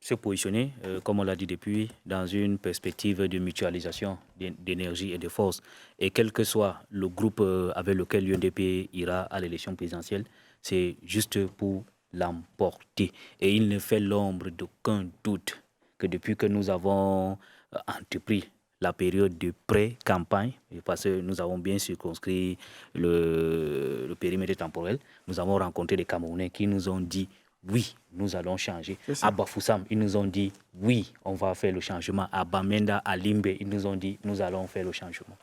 se positionner, comme on l'a dit depuis, dans une perspective de mutualisation d'énergie et de force. Et quel que soit le groupe avec lequel l'UNDP ira à l'élection présidentielle, c'est juste pour l'emporter. Et il ne fait l'ombre d'aucun doute que depuis que nous avons entrepris la période de pré-campagne, parce que nous avons bien circonscrit le périmètre temporel, nous avons rencontré des Camerounais qui nous ont dit oui, nous allons changer. À Bafoussam, ils nous ont dit oui, on va faire le changement. À Bamenda, à Limbe, ils nous ont dit nous allons faire le changement.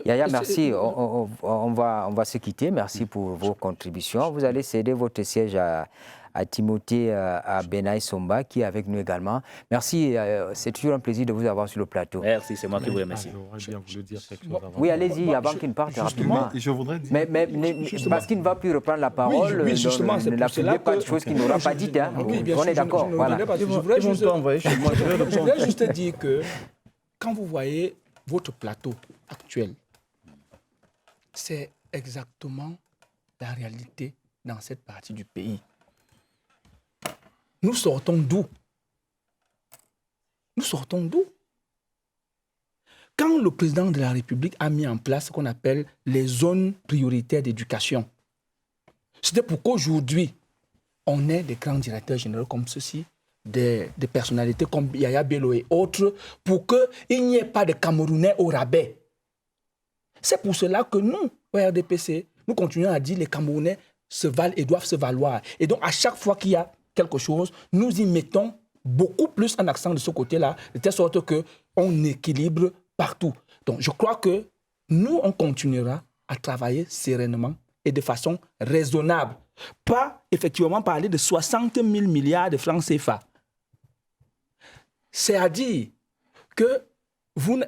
Yaya, merci. On va se quitter. Merci pour vos contributions. Vous allez céder votre siège à Timothée à Benaï Somba, qui est avec nous également. Merci. C'est toujours un plaisir de vous avoir sur le plateau. Merci, c'est moi qui vous remercie. J'aurais bien voulu dire quelque chose avant. Oui, allez-y, avant qu'il ne parte rapidement. Je voudrais dire... Mais parce qu'il ne va plus reprendre la parole, oui, justement, ne l'affiliez pas de choses qu'il n'aura pas dites. Hein. Oui, bien On sûr, est d'accord. Voilà. Je voudrais juste dire que quand vous voyez votre plateau actuel, c'est exactement la réalité dans cette partie du pays. Nous sortons d'où? Quand le président de la République a mis en place ce qu'on appelle les zones prioritaires d'éducation, c'était pour qu'aujourd'hui, on ait des grands directeurs généraux comme ceci, des personnalités comme Yaya Bello et autres, pour qu'il n'y ait pas de Camerounais au rabais. C'est pour cela que nous, au RDPC, nous continuons à dire que les Camerounais se valent et doivent se valoir. Et donc, à chaque fois qu'il y a quelque chose, nous y mettons beaucoup plus un accent de ce côté-là, de telle sorte qu'on équilibre partout. Donc, je crois que nous, on continuera à travailler sereinement et de façon raisonnable. Pas effectivement parler de 60 000 milliards de francs CFA. C'est à dire que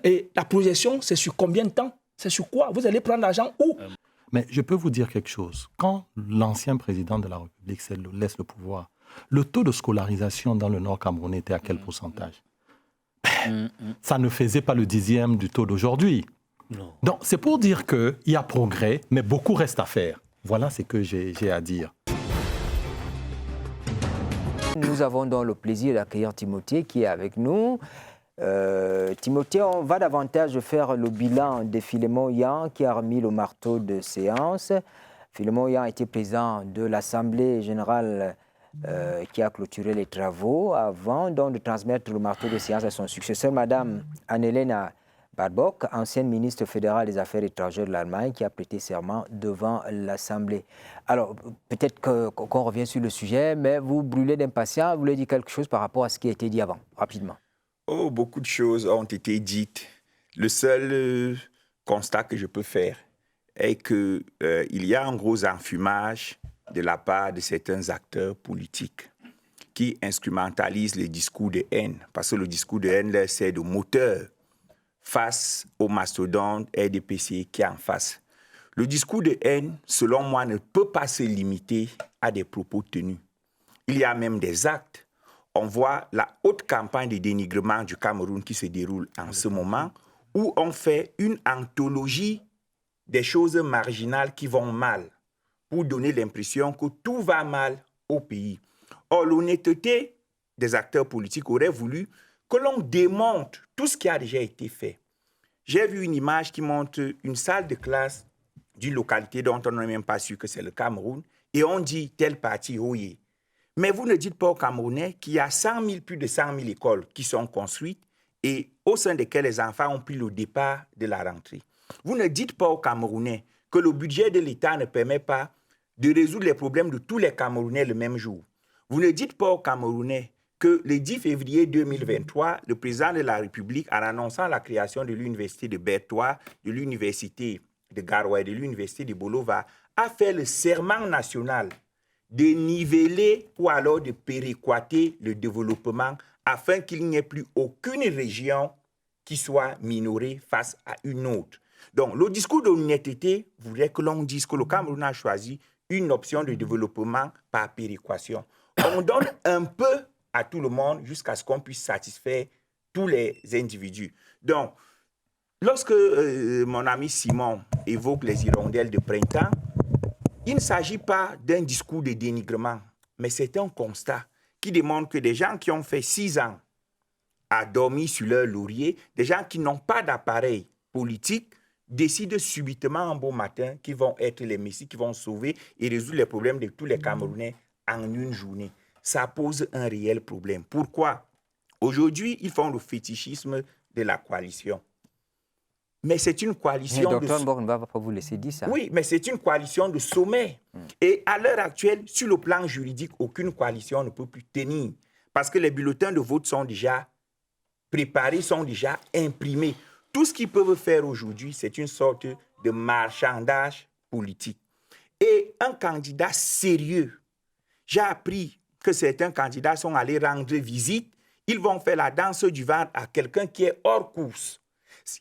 et la projection, c'est sur combien de temps? C'est sur quoi? Vous allez prendre l'argent où? Mais je peux vous dire quelque chose. Quand l'ancien président de la République laisse le pouvoir, le taux de scolarisation dans le Nord camerounais était à quel pourcentage? Ça ne faisait pas le 10e du taux d'aujourd'hui. Donc, c'est pour dire qu'il y a progrès, mais beaucoup reste à faire. Voilà ce que j'ai à dire. Nous avons donc le plaisir d'accueillir Timothée qui est avec nous. Timothée, on va davantage faire le bilan de Philémon Yan qui a remis le marteau de séance. Philémon Yan était président de l'Assemblée générale qui a clôturé les travaux avant donc de transmettre le marteau de séance à son successeur, Madame Anne-Hélène Barbock, ancienne ministre fédérale des Affaires étrangères de l'Allemagne, qui a prêté serment devant l'Assemblée. Alors, peut-être qu'on revient sur le sujet, mais vous brûlez d'impatience, vous voulez dire quelque chose par rapport à ce qui a été dit avant, rapidement. Oh, beaucoup de choses ont été dites. Le seul constat que je peux faire est qu'il y a un gros enfumage de la part de certains acteurs politiques qui instrumentalisent les discours de haine, parce que le discours de haine leur sert de moteur face au mastodonte RDPC qui est en face. Le discours de haine, selon moi, ne peut pas se limiter à des propos tenus. Il y a même des actes. On voit la haute campagne de dénigrement du Cameroun qui se déroule en ce moment, où on fait une anthologie des choses marginales qui vont mal, pour donner l'impression que tout va mal au pays. Or, l'honnêteté des acteurs politiques aurait voulu que l'on démontre tout ce qui a déjà été fait. J'ai vu une image qui montre une salle de classe d'une localité dont on n'est même pas sûr que c'est le Cameroun, et on dit tel parti, oyez. Mais vous ne dites pas aux Camerounais qu'il y a plus de 100 000 écoles qui sont construites et au sein desquelles les enfants ont pris le départ de la rentrée. Vous ne dites pas aux Camerounais que le budget de l'État ne permet pas de résoudre les problèmes de tous les Camerounais le même jour. Vous ne dites pas aux Camerounais que le 10 février 2023, le président de la République, en annonçant la création de l'université de Bertois, de l'université de Garoua et de l'université de Bolova, a fait le serment national de niveler ou alors de péréquater le développement afin qu'il n'y ait plus aucune région qui soit minorée face à une autre. Donc, le discours d'honnêteté voudrait que l'on dise que le Cameroun a choisi une option de développement par péréquation. On donne un peu à tout le monde jusqu'à ce qu'on puisse satisfaire tous les individus. Donc, lorsque mon ami Simon évoque les hirondelles de printemps, il ne s'agit pas d'un discours de dénigrement, mais c'est un constat qui démontre que des gens qui ont fait 6 ans à dormir sur leur laurier, des gens qui n'ont pas d'appareil politique, décident subitement un beau matin qu'ils vont être les messies, qui vont sauver et résoudre les problèmes de tous les Camerounais en une journée. Ça pose un réel problème. Pourquoi? Aujourd'hui, ils font le fétichisme de la coalition. Mais c'est une coalition de... Dr. Mbok ne va pas vous laisser dire ça. Oui, mais c'est une coalition de sommet. Et à l'heure actuelle, sur le plan juridique, aucune coalition ne peut plus tenir. Parce que les bulletins de vote sont déjà préparés, sont déjà imprimés. Tout ce qu'ils peuvent faire aujourd'hui, c'est une sorte de marchandage politique. Et un candidat sérieux, j'ai appris que certains candidats sont allés rendre visite, ils vont faire la danse du ventre à quelqu'un qui est hors course.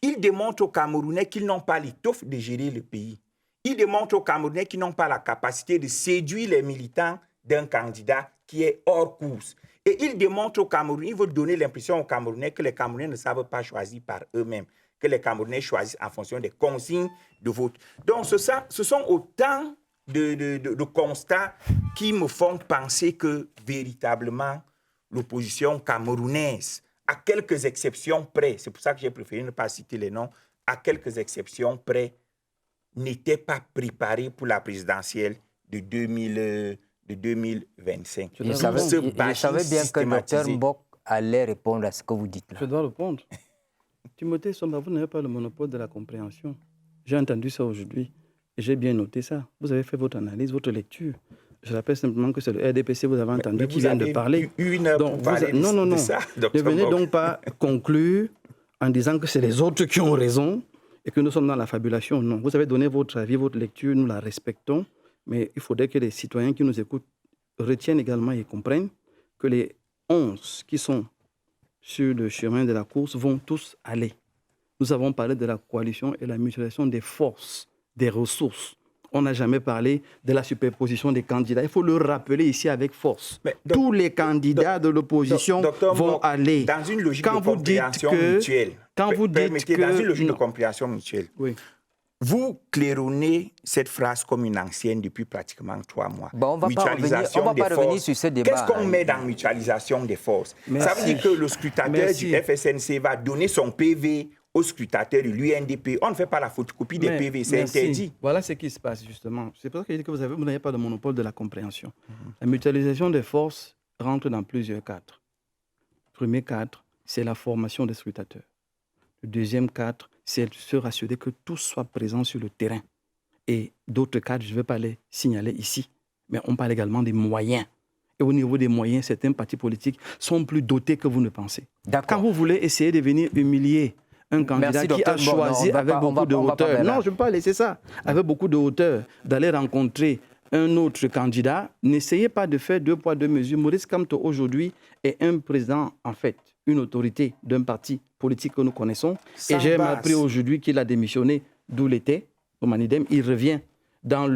Ils démontrent aux Camerounais qu'ils n'ont pas l'étoffe de gérer le pays. Ils démontrent aux Camerounais qu'ils n'ont pas la capacité de séduire les militants d'un candidat qui est hors course. Et ils démontrent aux Camerounais, ils veulent donner l'impression aux Camerounais que les Camerounais ne savent pas choisir par eux-mêmes, que les Camerounais choisissent en fonction des consignes de vote. Donc, ce sont autant de constats qui me font penser que, véritablement, l'opposition camerounaise, à quelques exceptions près, c'est pour ça que j'ai préféré ne pas citer les noms, à quelques exceptions près, n'était pas préparée pour la présidentielle de 2025. Je savais bien que le Dr. Mbok allait répondre à ce que vous dites là. Je dois répondre. Timothée Somba, vous n'avez pas le monopole de la compréhension. J'ai entendu ça aujourd'hui et j'ai bien noté ça. Vous avez fait votre analyse, votre lecture. Je rappelle simplement que c'est le RDPC, vous avez entendu, qui vient de parler. Une heure pour parler de ça, Ne venez donc pas conclure en disant que c'est les autres qui ont raison et que nous sommes dans la fabulation. Non, vous avez donné votre avis, votre lecture, nous la respectons, mais il faudrait que les citoyens qui nous écoutent retiennent également et comprennent que les 11 qui sont sur le chemin de la course vont tous aller. Nous avons parlé de la coalition et la mutualisation des forces, des ressources. On n'a jamais parlé de la superposition des candidats. Il faut le rappeler ici avec force. Tous les candidats de l'opposition vont aller. Dans une logique de compréhension mutuelle. Quand vous dites que... Dans une logique de compréhension mutuelle. Oui. Vous claironnez cette phrase comme une ancienne depuis pratiquement 3 mois. Bon, on ne va pas revenir sur ce débat. Qu'est-ce qu'on met dans mutualisation des forces? Ça veut dire que le scrutateur du FSNC va donner son PV au scrutateur de l'UNDP. On ne fait pas la photocopie des PV, c'est interdit. Voilà ce qui se passe justement. C'est pour ça que je dis que vous n'avez pas de monopole de la compréhension. La mutualisation des forces rentre dans plusieurs cadres. Le premier cadre, c'est la formation des scrutateurs. Le deuxième cadre, c'est se rassurer que tous soient présents sur le terrain. Et d'autres cadres, je ne vais pas les signaler ici, mais on parle également des moyens. Et au niveau des moyens, certains partis politiques sont plus dotés que vous ne pensez. Quand vous voulez essayer de venir humilier un candidat qui a choisi avec beaucoup de hauteur. Non, je ne peux pas laisser ça. Avec beaucoup de hauteur, d'aller rencontrer un autre candidat, n'essayez pas de faire 2 poids 2 mesures. Maurice Kamto, aujourd'hui, est un président, en fait, une autorité d'un parti politique que nous connaissons. Et j'ai appris aujourd'hui qu'il a démissionné d'où il était, au Manidem. Il revient dans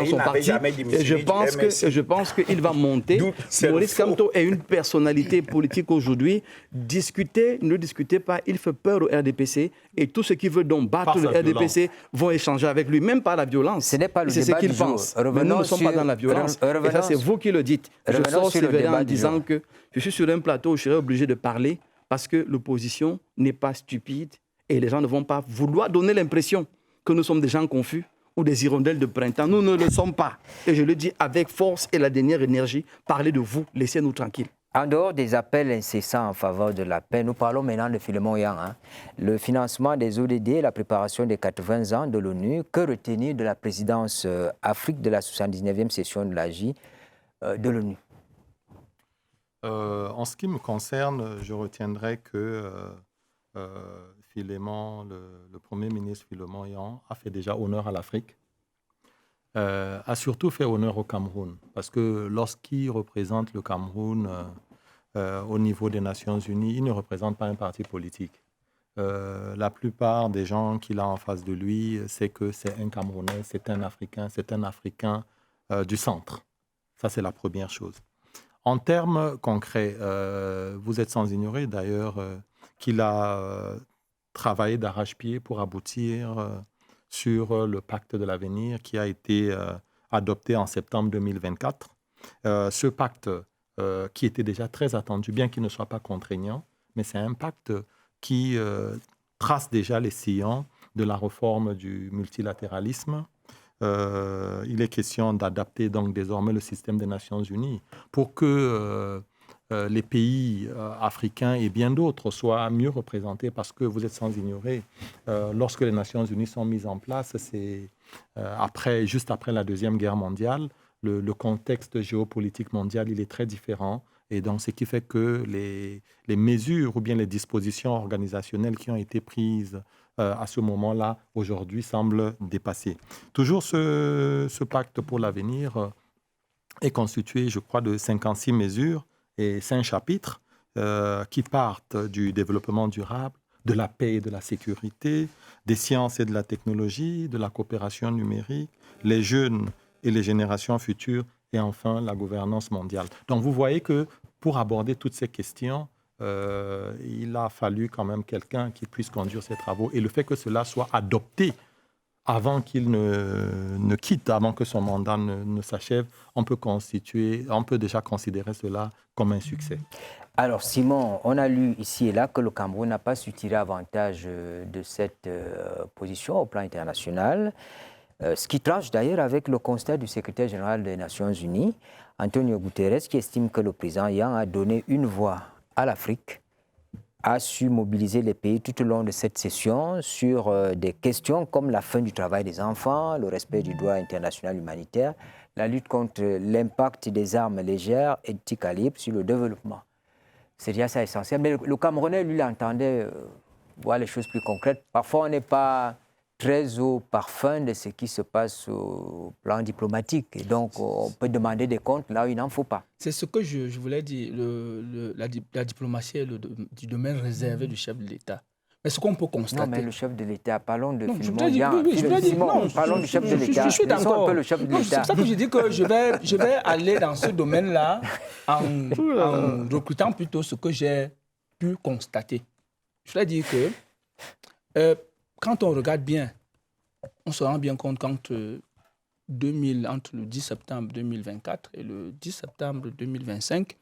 son parti. Et je pense qu'il va monter. Maurice Kamto est une personnalité politique aujourd'hui. Ne discutez pas, il fait peur au RDPC et tous ceux qui veulent donc battre le RDPC vont échanger avec lui, même par la violence. Ce n'est pas le débat du jour. C'est ce qu'il pense. Mais nous ne sommes pas dans la violence. Et ça, c'est vous qui le dites. Je sors sévère en disant que je suis sur un plateau où je serai obligé de parler parce que l'opposition n'est pas stupide et les gens ne vont pas vouloir donner l'impression que nous sommes des gens confus ou des hirondelles de printemps. Nous ne le sommes pas. Et je le dis avec force et la dernière énergie, parlez de vous, laissez-nous tranquilles. En dehors des appels incessants en faveur de la paix, nous parlons maintenant de Philémon Yang. Le financement des ODD, la préparation des 80 ans de l'ONU, que retenir de la présidence Afrique de la 79e session de l'AJ de l'ONU? En ce qui me concerne, je retiendrai que Philémon, le Premier ministre Philémon Yang, a fait déjà honneur à l'Afrique, a surtout fait honneur au Cameroun, parce que lorsqu'il représente le Cameroun au niveau des Nations Unies, il ne représente pas un parti politique. La plupart des gens qu'il a en face de lui, c'est que c'est un Camerounais, c'est un Africain du centre. Ça, c'est la première chose. En termes concrets, vous êtes sans ignorer d'ailleurs qu'il a travaillé d'arrache-pied pour aboutir sur le pacte de l'avenir qui a été adopté en septembre 2024. Ce pacte qui était déjà très attendu, bien qu'il ne soit pas contraignant, mais c'est un pacte qui trace déjà les sillons de la réforme du multilatéralisme. Il est question d'adapter donc désormais le système des Nations Unies pour que les pays africains et bien d'autres soient mieux représentés, parce que vous êtes sans ignorer, lorsque les Nations Unies sont mises en place, c'est juste après la Deuxième Guerre mondiale, le contexte géopolitique mondial il est très différent. Et donc, ce qui fait que les mesures ou bien les dispositions organisationnelles qui ont été prises à ce moment-là, aujourd'hui, semblent dépassées. Toujours ce pacte pour l'avenir est constitué, je crois, de 56 mesures et 5 chapitres qui partent du développement durable, de la paix et de la sécurité, des sciences et de la technologie, de la coopération numérique, les jeunes et les générations futures, et enfin la gouvernance mondiale. Donc vous voyez que pour aborder toutes ces questions, il a fallu quand même quelqu'un qui puisse conduire ces travaux. Et le fait que cela soit adopté avant qu'il ne quitte, avant que son mandat ne s'achève, on peut déjà considérer cela comme un succès. Alors Simon, on a lu ici et là que le Cameroun n'a pas su tirer avantage de cette position au plan international. Ce qui tranche d'ailleurs avec le constat du secrétaire général des Nations Unies, Antonio Guterres, qui estime que le président Yang a donné une voix à l'Afrique, a su mobiliser les pays tout au long de cette session sur des questions comme la fin du travail des enfants, le respect du droit international humanitaire, la lutte contre l'impact des armes légères et de petit calibre sur le développement. C'est déjà ça essentiel. Mais le Camerounais, lui, l'entendait voir les choses plus concrètes. Parfois, on n'est pas très au parfum de ce qui se passe au plan diplomatique. Et donc, on peut demander des comptes là où il n'en faut pas. C'est ce que je voulais dire. La diplomatie est du domaine réservé du chef de l'État. Mais ce qu'on peut constater... Non, mais le chef de l'État, parlons de non, Philemon Yang. Oui, je voulais dire, non, parlons du chef de l'État. Je suis d'accord. Un peu le chef de l'État. C'est pour ça que je dis que je vais aller dans ce domaine-là en recrutant plutôt ce que j'ai pu constater. Je voulais dire que quand on regarde bien, on se rend bien compte qu'entre entre le 10 septembre 2024 et le 10 septembre 2025,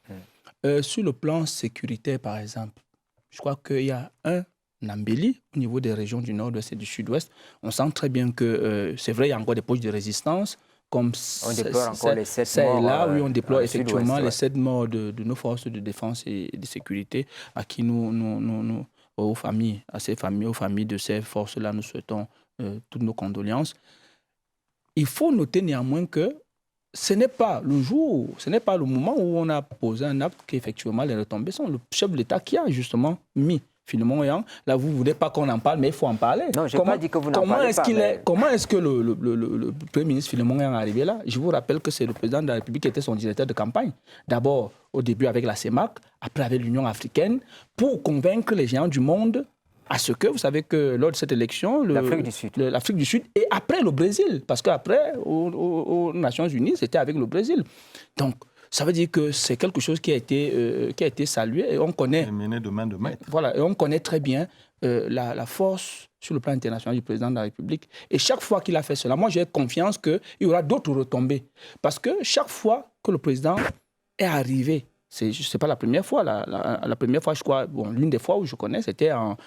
sur le plan sécuritaire, par exemple, je crois qu'il y a un embelli au niveau des régions du nord-ouest et du sud-ouest. On sent très bien que c'est vrai, il y a encore des poches de résistance. Comme on déplore encore les 7 morts. Là, oui, on déplore effectivement les 7 morts de nos forces de défense et de sécurité à qui aux familles de ces forces-là, nous souhaitons toutes nos condoléances. Il faut noter néanmoins que ce n'est pas le moment où on a posé un acte qu'effectivement les retombées sont le chef de l'État qui a justement mis Philemon Yang. Là, vous ne voulez pas qu'on en parle, mais il faut en parler. Non, je n'ai pas dit que vous n'en parlez pas. Comment est-ce que le Premier ministre Philemon Yang est arrivé là? Je vous rappelle que c'est le président de la République qui était son directeur de campagne. D'abord, au début avec la CEMAC, après avec l'Union africaine, pour convaincre les géants du monde à ce que, vous savez que lors de cette élection, l'Afrique du Sud et après le Brésil, parce qu'après, aux Nations Unies, c'était avec le Brésil. Donc, ça veut dire que c'est quelque chose qui a été salué et on connaît... mené de main de maître. Voilà, et on connaît très bien la force sur le plan international du président de la République. Et chaque fois qu'il a fait cela, moi j'ai confiance qu'il y aura d'autres retombées. Parce que chaque fois que le président est arrivé, ce n'est pas la première fois, la première fois, je crois, l'une des fois où je connais, c'était en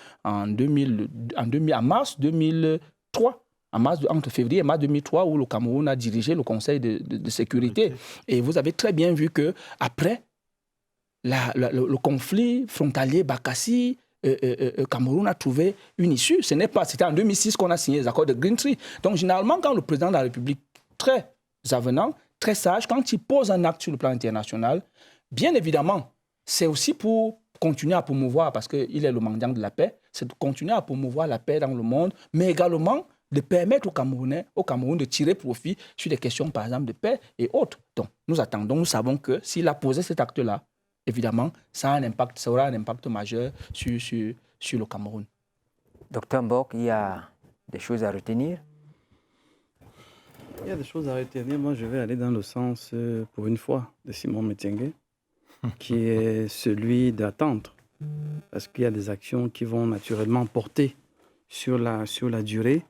mars 2003. Entre février et mars 2003, où le Cameroun a dirigé le Conseil de sécurité. Okay. Et vous avez très bien vu qu'après le conflit frontalier Bakassi, Cameroun a trouvé une issue. C'était en 2006 qu'on a signé les accords de Green Tree. Donc, généralement, quand le président de la République, très avenant, très sage, quand il pose un acte sur le plan international, bien évidemment, c'est aussi pour continuer à promouvoir, parce qu'il est le mendiant de la paix, c'est de continuer à promouvoir la paix dans le monde, mais également de permettre au Cameroun de tirer profit sur des questions, par exemple, de paix et autres. Donc, nous savons que s'il a posé cet acte-là, évidemment, ça aura un impact majeur sur le Cameroun. Docteur Mbok, il y a des choses à retenir? Il y a des choses à retenir. Moi, je vais aller dans le sens, pour une fois, de Simon Metengue, qui est celui d'attendre. Parce qu'il y a des actions qui vont naturellement porter sur la durée.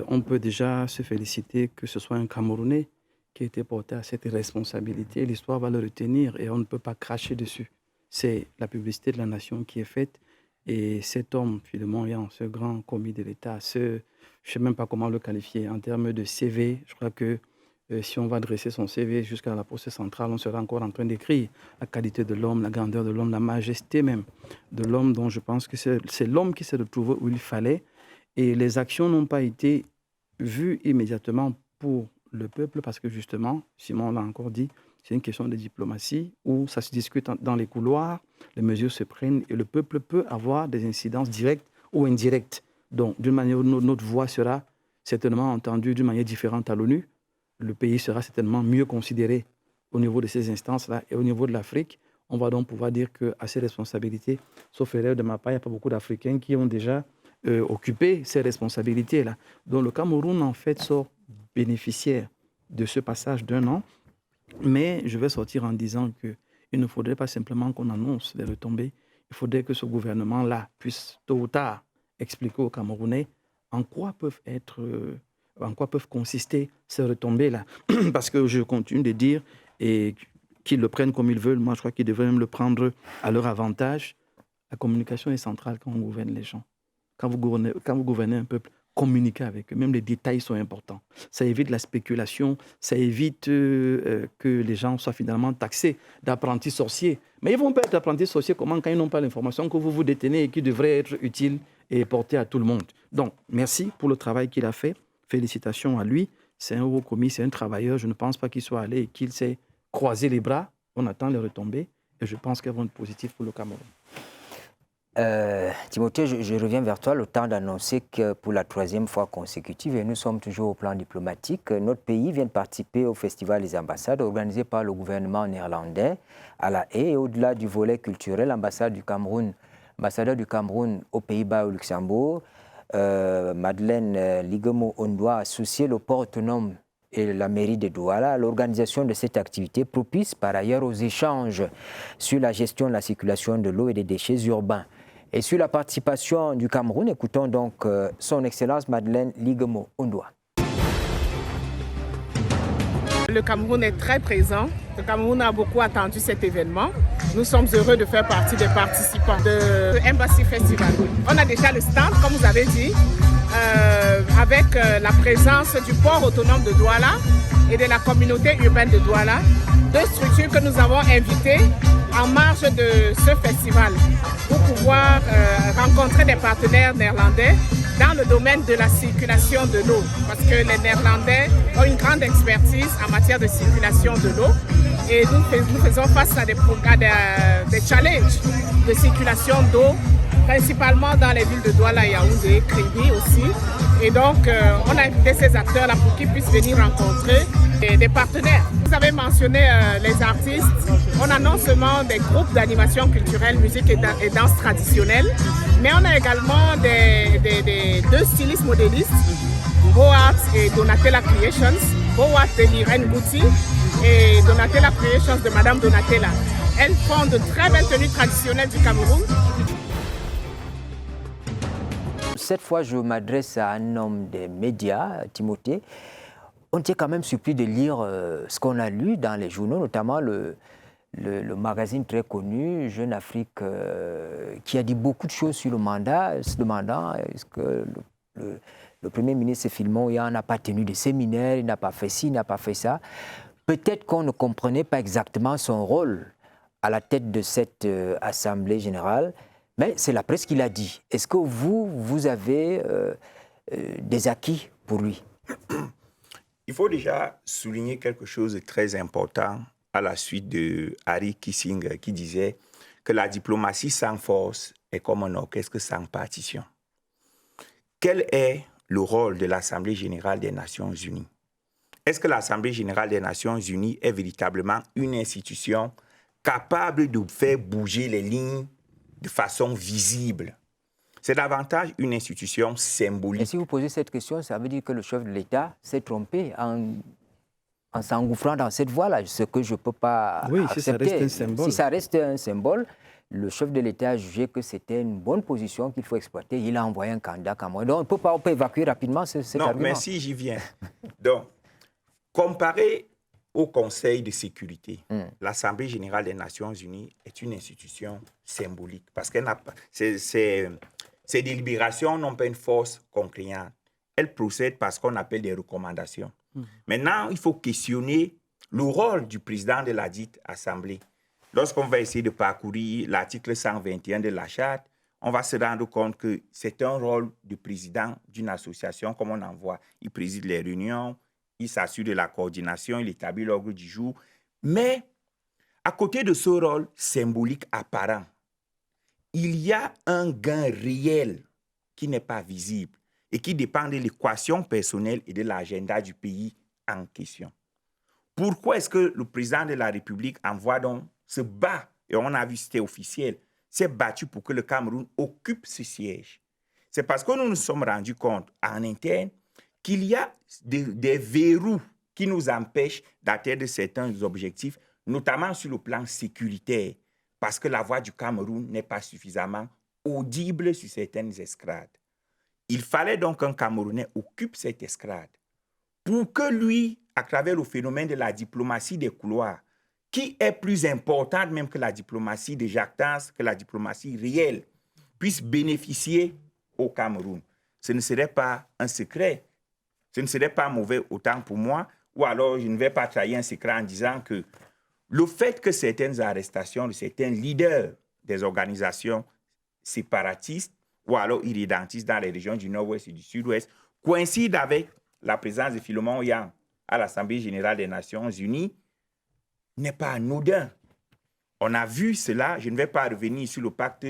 On peut déjà se féliciter que ce soit un Camerounais qui a été porté à cette responsabilité. L'histoire va le retenir et on ne peut pas cracher dessus. C'est la publicité de la nation qui est faite. Et cet homme, Philemon Yang, ce grand commis de l'État, je ne sais même pas comment le qualifier, en termes de CV, je crois que si on va dresser son CV jusqu'à la poste centrale, on sera encore en train d'écrire la qualité de l'homme, la grandeur de l'homme, la majesté même de l'homme, dont je pense que c'est l'homme qui s'est retrouvé où il fallait. Et les actions n'ont pas été vues immédiatement pour le peuple parce que justement, Simon l'a encore dit, c'est une question de diplomatie où ça se discute dans les couloirs, les mesures se prennent et le peuple peut avoir des incidences directes ou indirectes. Donc, d'une manière ou d'une autre, notre voix sera certainement entendue d'une manière différente à l'ONU. Le pays sera certainement mieux considéré au niveau de ces instances-là et au niveau de l'Afrique. On va donc pouvoir dire qu'à ces responsabilités, sauf erreur de ma part, il n'y a pas beaucoup d'Africains qui ont déjà occuper ces responsabilités-là. Donc le Cameroun, en fait, sort bénéficiaire de ce passage d'un an. Mais je vais sortir en disant qu'il ne faudrait pas simplement qu'on annonce les retombées. Il faudrait que ce gouvernement-là puisse, tôt ou tard, expliquer aux Camerounais en quoi peuvent consister ces retombées-là. Parce que je continue de dire, et qu'ils le prennent comme ils veulent, moi je crois qu'ils devraient même le prendre à leur avantage. La communication est centrale quand on gouverne les gens. Quand vous gouvernez un peuple, communiquez avec eux. Même les détails sont importants. Ça évite la spéculation, ça évite que les gens soient finalement taxés d'apprentis sorciers. Mais ils ne vont pas être apprentis sorciers comment quand ils n'ont pas l'information que vous détenez et qui devrait être utile et portée à tout le monde. Donc, merci pour le travail qu'il a fait. Félicitations à lui. C'est un haut commis, c'est un travailleur. Je ne pense pas qu'il soit allé et qu'il s'est croisé les bras. On attend les retombées et je pense qu'elles vont être positives pour le Cameroun. Timothée, je reviens vers toi. Le temps d'annoncer que pour la 3e fois consécutive, et nous sommes toujours au plan diplomatique, notre pays vient de participer au Festival des ambassades organisé par le gouvernement néerlandais à La Haye. Et au-delà du volet culturel, l'ambassadeur du Cameroun aux Pays-Bas et au Luxembourg, Madeleine Ligemo Ondoa, a associé le port autonome et la mairie de Douala à l'organisation de cette activité, propice par ailleurs aux échanges sur la gestion de la circulation de l'eau et des déchets urbains. Et sur la participation du Cameroun, écoutons donc son Excellence Madeleine Ligemo Ondoa. Le Cameroun est très présent. Le Cameroun a beaucoup attendu cet événement. Nous sommes heureux de faire partie des participants de Embassy Festival. On a déjà le stand, comme vous avez dit, avec la présence du port autonome de Douala et de la communauté urbaine de Douala, 2 structures que nous avons invitées en marge de ce festival pour pouvoir rencontrer des partenaires néerlandais dans le domaine de la circulation de l'eau, parce que les Néerlandais ont une grande expertise en matière de circulation de l'eau et nous faisons face à des challenges de circulation d'eau, principalement dans les villes de Douala, Yaoundé, Kribi aussi. Et donc, on a invité ces acteurs-là pour qu'ils puissent venir rencontrer des partenaires. Vous avez mentionné les artistes. On a non seulement des groupes d'animation culturelle, musique et danse traditionnelle, mais on a également des 2 stylistes modélistes, Boat et Donatella Creations. Boat de Irène Gouti et Donatella Creations de Madame Donatella. Elles font de très belles tenues traditionnelles du Cameroun. Cette fois, je m'adresse à un homme des médias, Timothée. On était quand même surpris de lire ce qu'on a lu dans les journaux, notamment le magazine très connu, Jeune Afrique, qui a dit beaucoup de choses sur le mandat, se demandant est-ce que le Premier ministre Filmon n'a pas tenu de séminaire, il n'a pas fait ci, il n'a pas fait ça. Peut-être qu'on ne comprenait pas exactement son rôle à la tête de cette Assemblée générale, mais c'est la presse qui l'a dit. Est-ce que vous avez des acquis pour lui? Il faut déjà souligner quelque chose de très important à la suite de Harry Kissinger qui disait que la diplomatie sans force est comme un orchestre sans partition. Quel est le rôle de l'Assemblée générale des Nations unies? Est-ce que l'Assemblée générale des Nations unies est véritablement une institution capable de faire bouger les lignes de façon visible? C'est davantage une institution symbolique. Et si vous posez cette question, ça veut dire que le chef de l'État s'est trompé en s'engouffrant dans cette voie-là, ce que je ne peux pas accepter. Si ça reste un symbole. Si ça reste un symbole, le chef de l'État a jugé que c'était une bonne position qu'il faut exploiter. Il a envoyé un candidat Cameroun. Donc on peut évacuer rapidement cet argument. Non, mais si j'y viens. Donc, comparé au Conseil de sécurité, l'Assemblée générale des Nations unies est une institution symbolique parce qu'elle n'a pas... Ces délibérations n'ont pas une force contraignante. Elles procèdent par ce qu'on appelle des recommandations. Maintenant, il faut questionner le rôle du président de la dite Assemblée. Lorsqu'on va essayer de parcourir l'article 121 de la Charte, on va se rendre compte que c'est un rôle du président d'une association, comme on en voit. Il préside les réunions, il s'assure de la coordination, il établit l'ordre du jour. Mais à côté de ce rôle symbolique apparent, il y a un gain réel qui n'est pas visible et qui dépend de l'équation personnelle et de l'agenda du pays en question. Pourquoi est-ce que le président de la République envoie donc se bat, et on a vu c'était officiel, s'est battu pour que le Cameroun occupe ce siège? C'est parce que nous nous sommes rendus compte en interne qu'il y a des verrous qui nous empêchent d'atteindre certains objectifs, notamment sur le plan sécuritaire, parce que la voix du Cameroun n'est pas suffisamment audible sur certaines escrades. Il fallait donc qu'un Camerounais occupe cette escrade pour que lui, à travers le phénomène de la diplomatie des couloirs, qui est plus importante même que la diplomatie de jactance, que la diplomatie réelle, puisse bénéficier au Cameroun. Ce ne serait pas un secret, ce ne serait pas mauvais autant pour moi, ou alors je ne vais pas trahir un secret en disant que le fait que certaines arrestations de certains leaders des organisations séparatistes ou alors irrédentistes dans les régions du Nord-Ouest et du Sud-Ouest coïncident avec la présence de Philemon Yang à l'Assemblée générale des Nations unies n'est pas anodin. On a vu cela, je ne vais pas revenir sur le pacte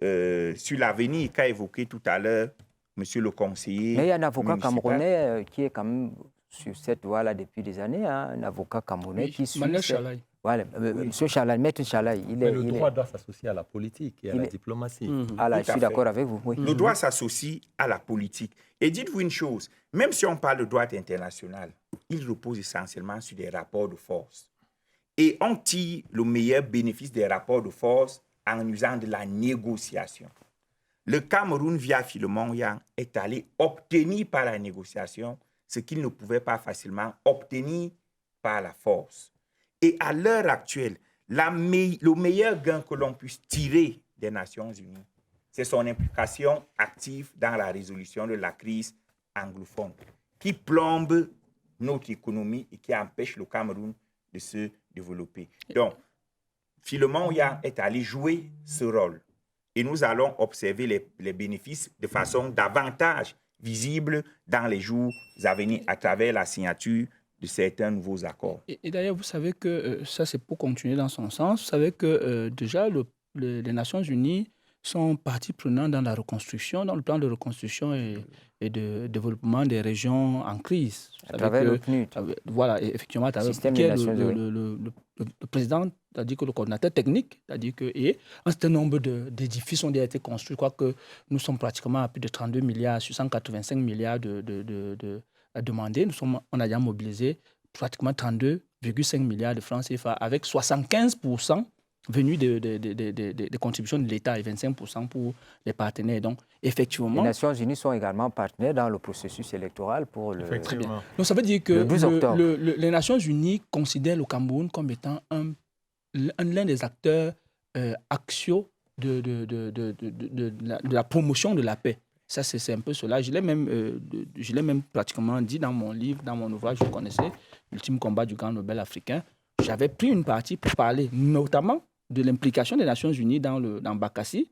sur l'avenir qu'a évoqué tout à l'heure monsieur le conseiller. Mais il y a un avocat municipal. camerounais qui est quand même sur cette voie-là depuis des années, hein, un avocat camerounais qui suit... Manuel Chalaï. Voilà, Monsieur Chalaï, Maître Chalaï, Mais le droit doit s'associer à la politique et à la diplomatie. Ah là, Tout je à suis fait. d'accord avec vous. Oui. Le droit s'associe à la politique. Et dites-vous une chose, même si on parle de droit international, il repose essentiellement sur des rapports de force. Et on tire le meilleur bénéfice des rapports de force en usant de la négociation. Le Cameroun, via Philemon Yang, est allé obtenir par la négociation ce qu'il ne pouvait pas facilement obtenir par la force. Et à l'heure actuelle, le meilleur gain que l'on puisse tirer des Nations Unies, c'est son implication active dans la résolution de la crise anglophone, qui plombe notre économie et qui empêche le Cameroun de se développer. Donc, Philemon Yang est allé jouer ce rôle. Et nous allons observer les bénéfices de façon davantage visible dans les jours à venir à travers la signature de certains nouveaux accords. Et d'ailleurs, vous savez que, ça c'est pour continuer dans son sens, vous savez que déjà les Nations Unies sont partie prenante dans la reconstruction, dans le plan de reconstruction et de développement des régions en crise. À travers le PNUD. Voilà, et effectivement, à travers Système des Nations Unies. le président, c'est-à-dire que le coordinateur technique, c'est-à-dire que et un certain nombre d'édifices ont déjà été construits. Je crois que nous sommes pratiquement à plus de 32 milliards sur 185 milliards à demander. On a déjà mobilisé pratiquement 32,5 milliards de francs CFA avec 75% venus des contributions de l'État et 25% pour les partenaires. Donc, effectivement... Les Nations Unies sont également partenaires dans le processus électoral pour le... Très bien. Donc, ça veut dire que le 12 octobre. Les Nations Unies considèrent le Cameroun comme étant l'un des acteurs axiaux de la promotion de la paix. Ça, c'est un peu cela. Je l'ai même pratiquement dit dans mon livre, dans mon ouvrage, vous connaissez, L'ultime combat du grand Nobel africain. J'avais pris une partie pour parler notamment de l'implication des Nations Unies dans Bakassi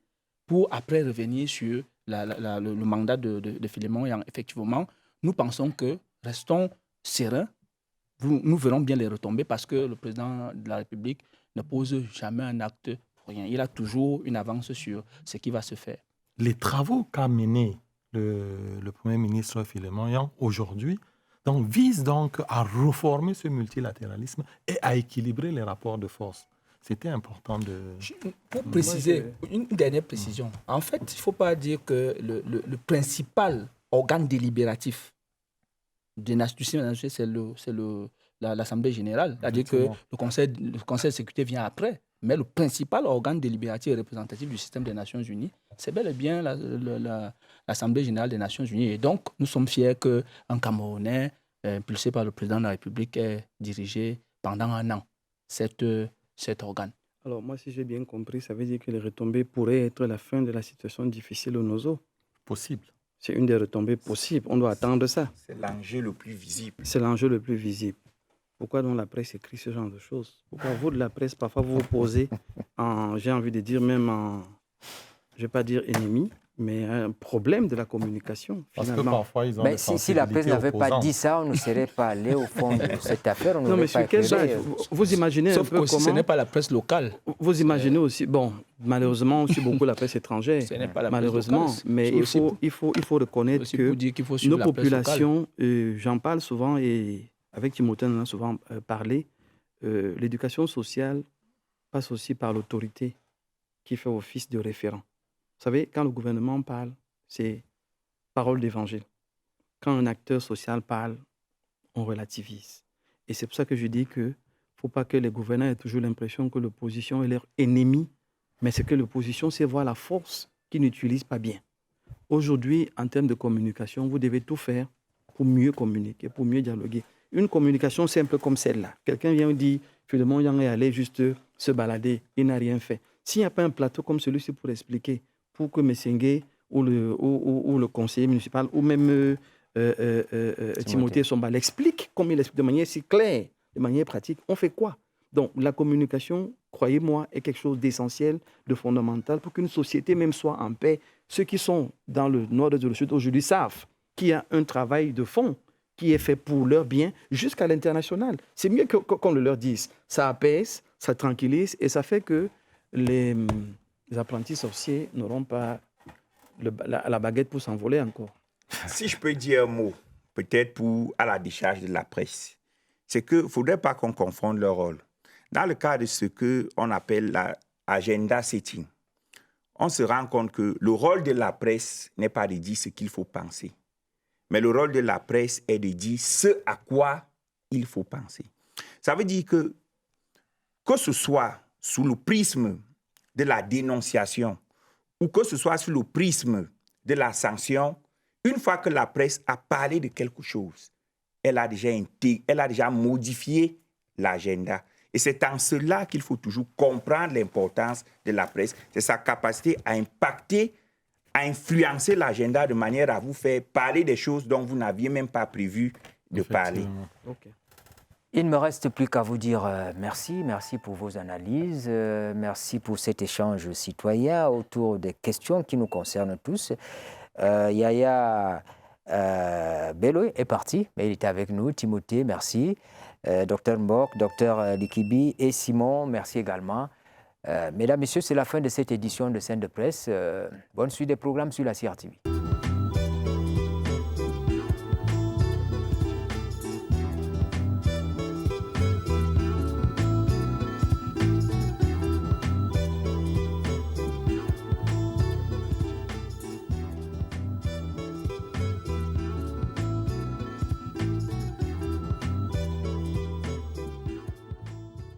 pour après revenir sur le mandat de Philemon Yang. Effectivement, nous pensons que restons sereins. Nous verrons bien les retombées parce que le président de la République ne pose jamais un acte pour rien. Il a toujours une avance sur ce qui va se faire. Les travaux qu'a menés le Premier ministre Philemon Yang aujourd'hui visent donc à reformer ce multilatéralisme et à équilibrer les rapports de force. C'était important de... Pour préciser, une dernière précision. En fait, il ne faut pas dire que le principal organe délibératif des Nations Unies, c'est l'Assemblée générale. C'est-à-dire que le Conseil de sécurité vient après. Mais le principal organe délibératif et représentatif du système des Nations Unies, c'est bel et bien l'Assemblée générale des Nations Unies. Et donc, nous sommes fiers qu'un Camerounais, impulsé par le président de la République, ait dirigé pendant un an cet organe. Alors, moi, si j'ai bien compris, ça veut dire que les retombées pourraient être la fin de la situation difficile au Nozo. Possible. C'est une des retombées possibles. On doit attendre ça. C'est l'enjeu le plus visible. C'est l'enjeu le plus visible. Pourquoi donc la presse écrit ce genre de choses? Pourquoi vous, de la presse, parfois vous vous posez j'ai envie de dire même je ne vais pas dire ennemi, mais un problème de la communication, finalement. Parce que parfois, ils ont si la presse n'avait pas dit ça, on ne serait pas allé au fond de cette affaire. On non, mais sur quel base vous imaginez Sauf un peu que comment... ce n'est pas la presse locale. Vous imaginez aussi... Bon, malheureusement, aussi beaucoup la presse étrangère. Ce n'est pas la malheureusement, presse locale. Mais il faut reconnaître que nos populations, j'en parle souvent et avec Timothée, on en a souvent parlé, l'éducation sociale passe aussi par l'autorité qui fait office de référent. Vous savez, quand le gouvernement parle, c'est parole d'évangile. Quand un acteur social parle, on relativise. Et c'est pour ça que je dis qu'il ne faut pas que les gouvernants aient toujours l'impression que l'opposition est leur ennemi, mais c'est que l'opposition, c'est voir la force qu'ils n'utilisent pas bien. Aujourd'hui, en termes de communication, vous devez tout faire pour mieux communiquer, pour mieux dialoguer. Une communication simple comme celle-là. Quelqu'un vient dire, finalement, Yang est allé juste se balader, il n'a rien fait. S'il n'y a pas un plateau comme celui-ci pour expliquer, pour que Messengue ou le conseiller municipal ou même Timothée Somba l'explique, comme il l'explique de manière si claire, de manière pratique, on fait quoi? Donc la communication, croyez-moi, est quelque chose d'essentiel, de fondamental pour qu'une société même soit en paix. Ceux qui sont dans le nord et le sud aujourd'hui savent qu'il y a un travail de fond qui est fait pour leur bien jusqu'à l'international. C'est mieux qu'on le leur dise. Ça apaise, ça tranquillise et ça fait que apprentis sorciers n'auront pas la baguette pour s'envoler encore. Si je peux dire un mot, peut-être à la décharge de la presse, c'est qu'il ne faudrait pas qu'on confonde leur rôle. Dans le cas de ce qu'on appelle l'agenda setting, on se rend compte que le rôle de la presse n'est pas de dire ce qu'il faut penser, mais le rôle de la presse est de dire ce à quoi il faut penser. Ça veut dire que ce soit sous le prisme de la dénonciation ou que ce soit sous le prisme de la sanction, une fois que la presse a parlé de quelque chose, elle a déjà modifié l'agenda. Et c'est en cela qu'il faut toujours comprendre l'importance de la presse. C'est sa capacité à impacter, à influencer l'agenda de manière à vous faire parler des choses dont vous n'aviez même pas prévu de parler. Okay. Il ne me reste plus qu'à vous dire merci. Merci pour vos analyses. Merci pour cet échange citoyen autour des questions qui nous concernent tous. Yaya Bello est parti, mais il était avec nous. Timothée, merci. Dr Mbok, Dr Likibi et Simon, merci également. Mesdames, Messieurs, c'est la fin de cette édition de Scène de Presse. Bonne suite des programmes sur la CRTV.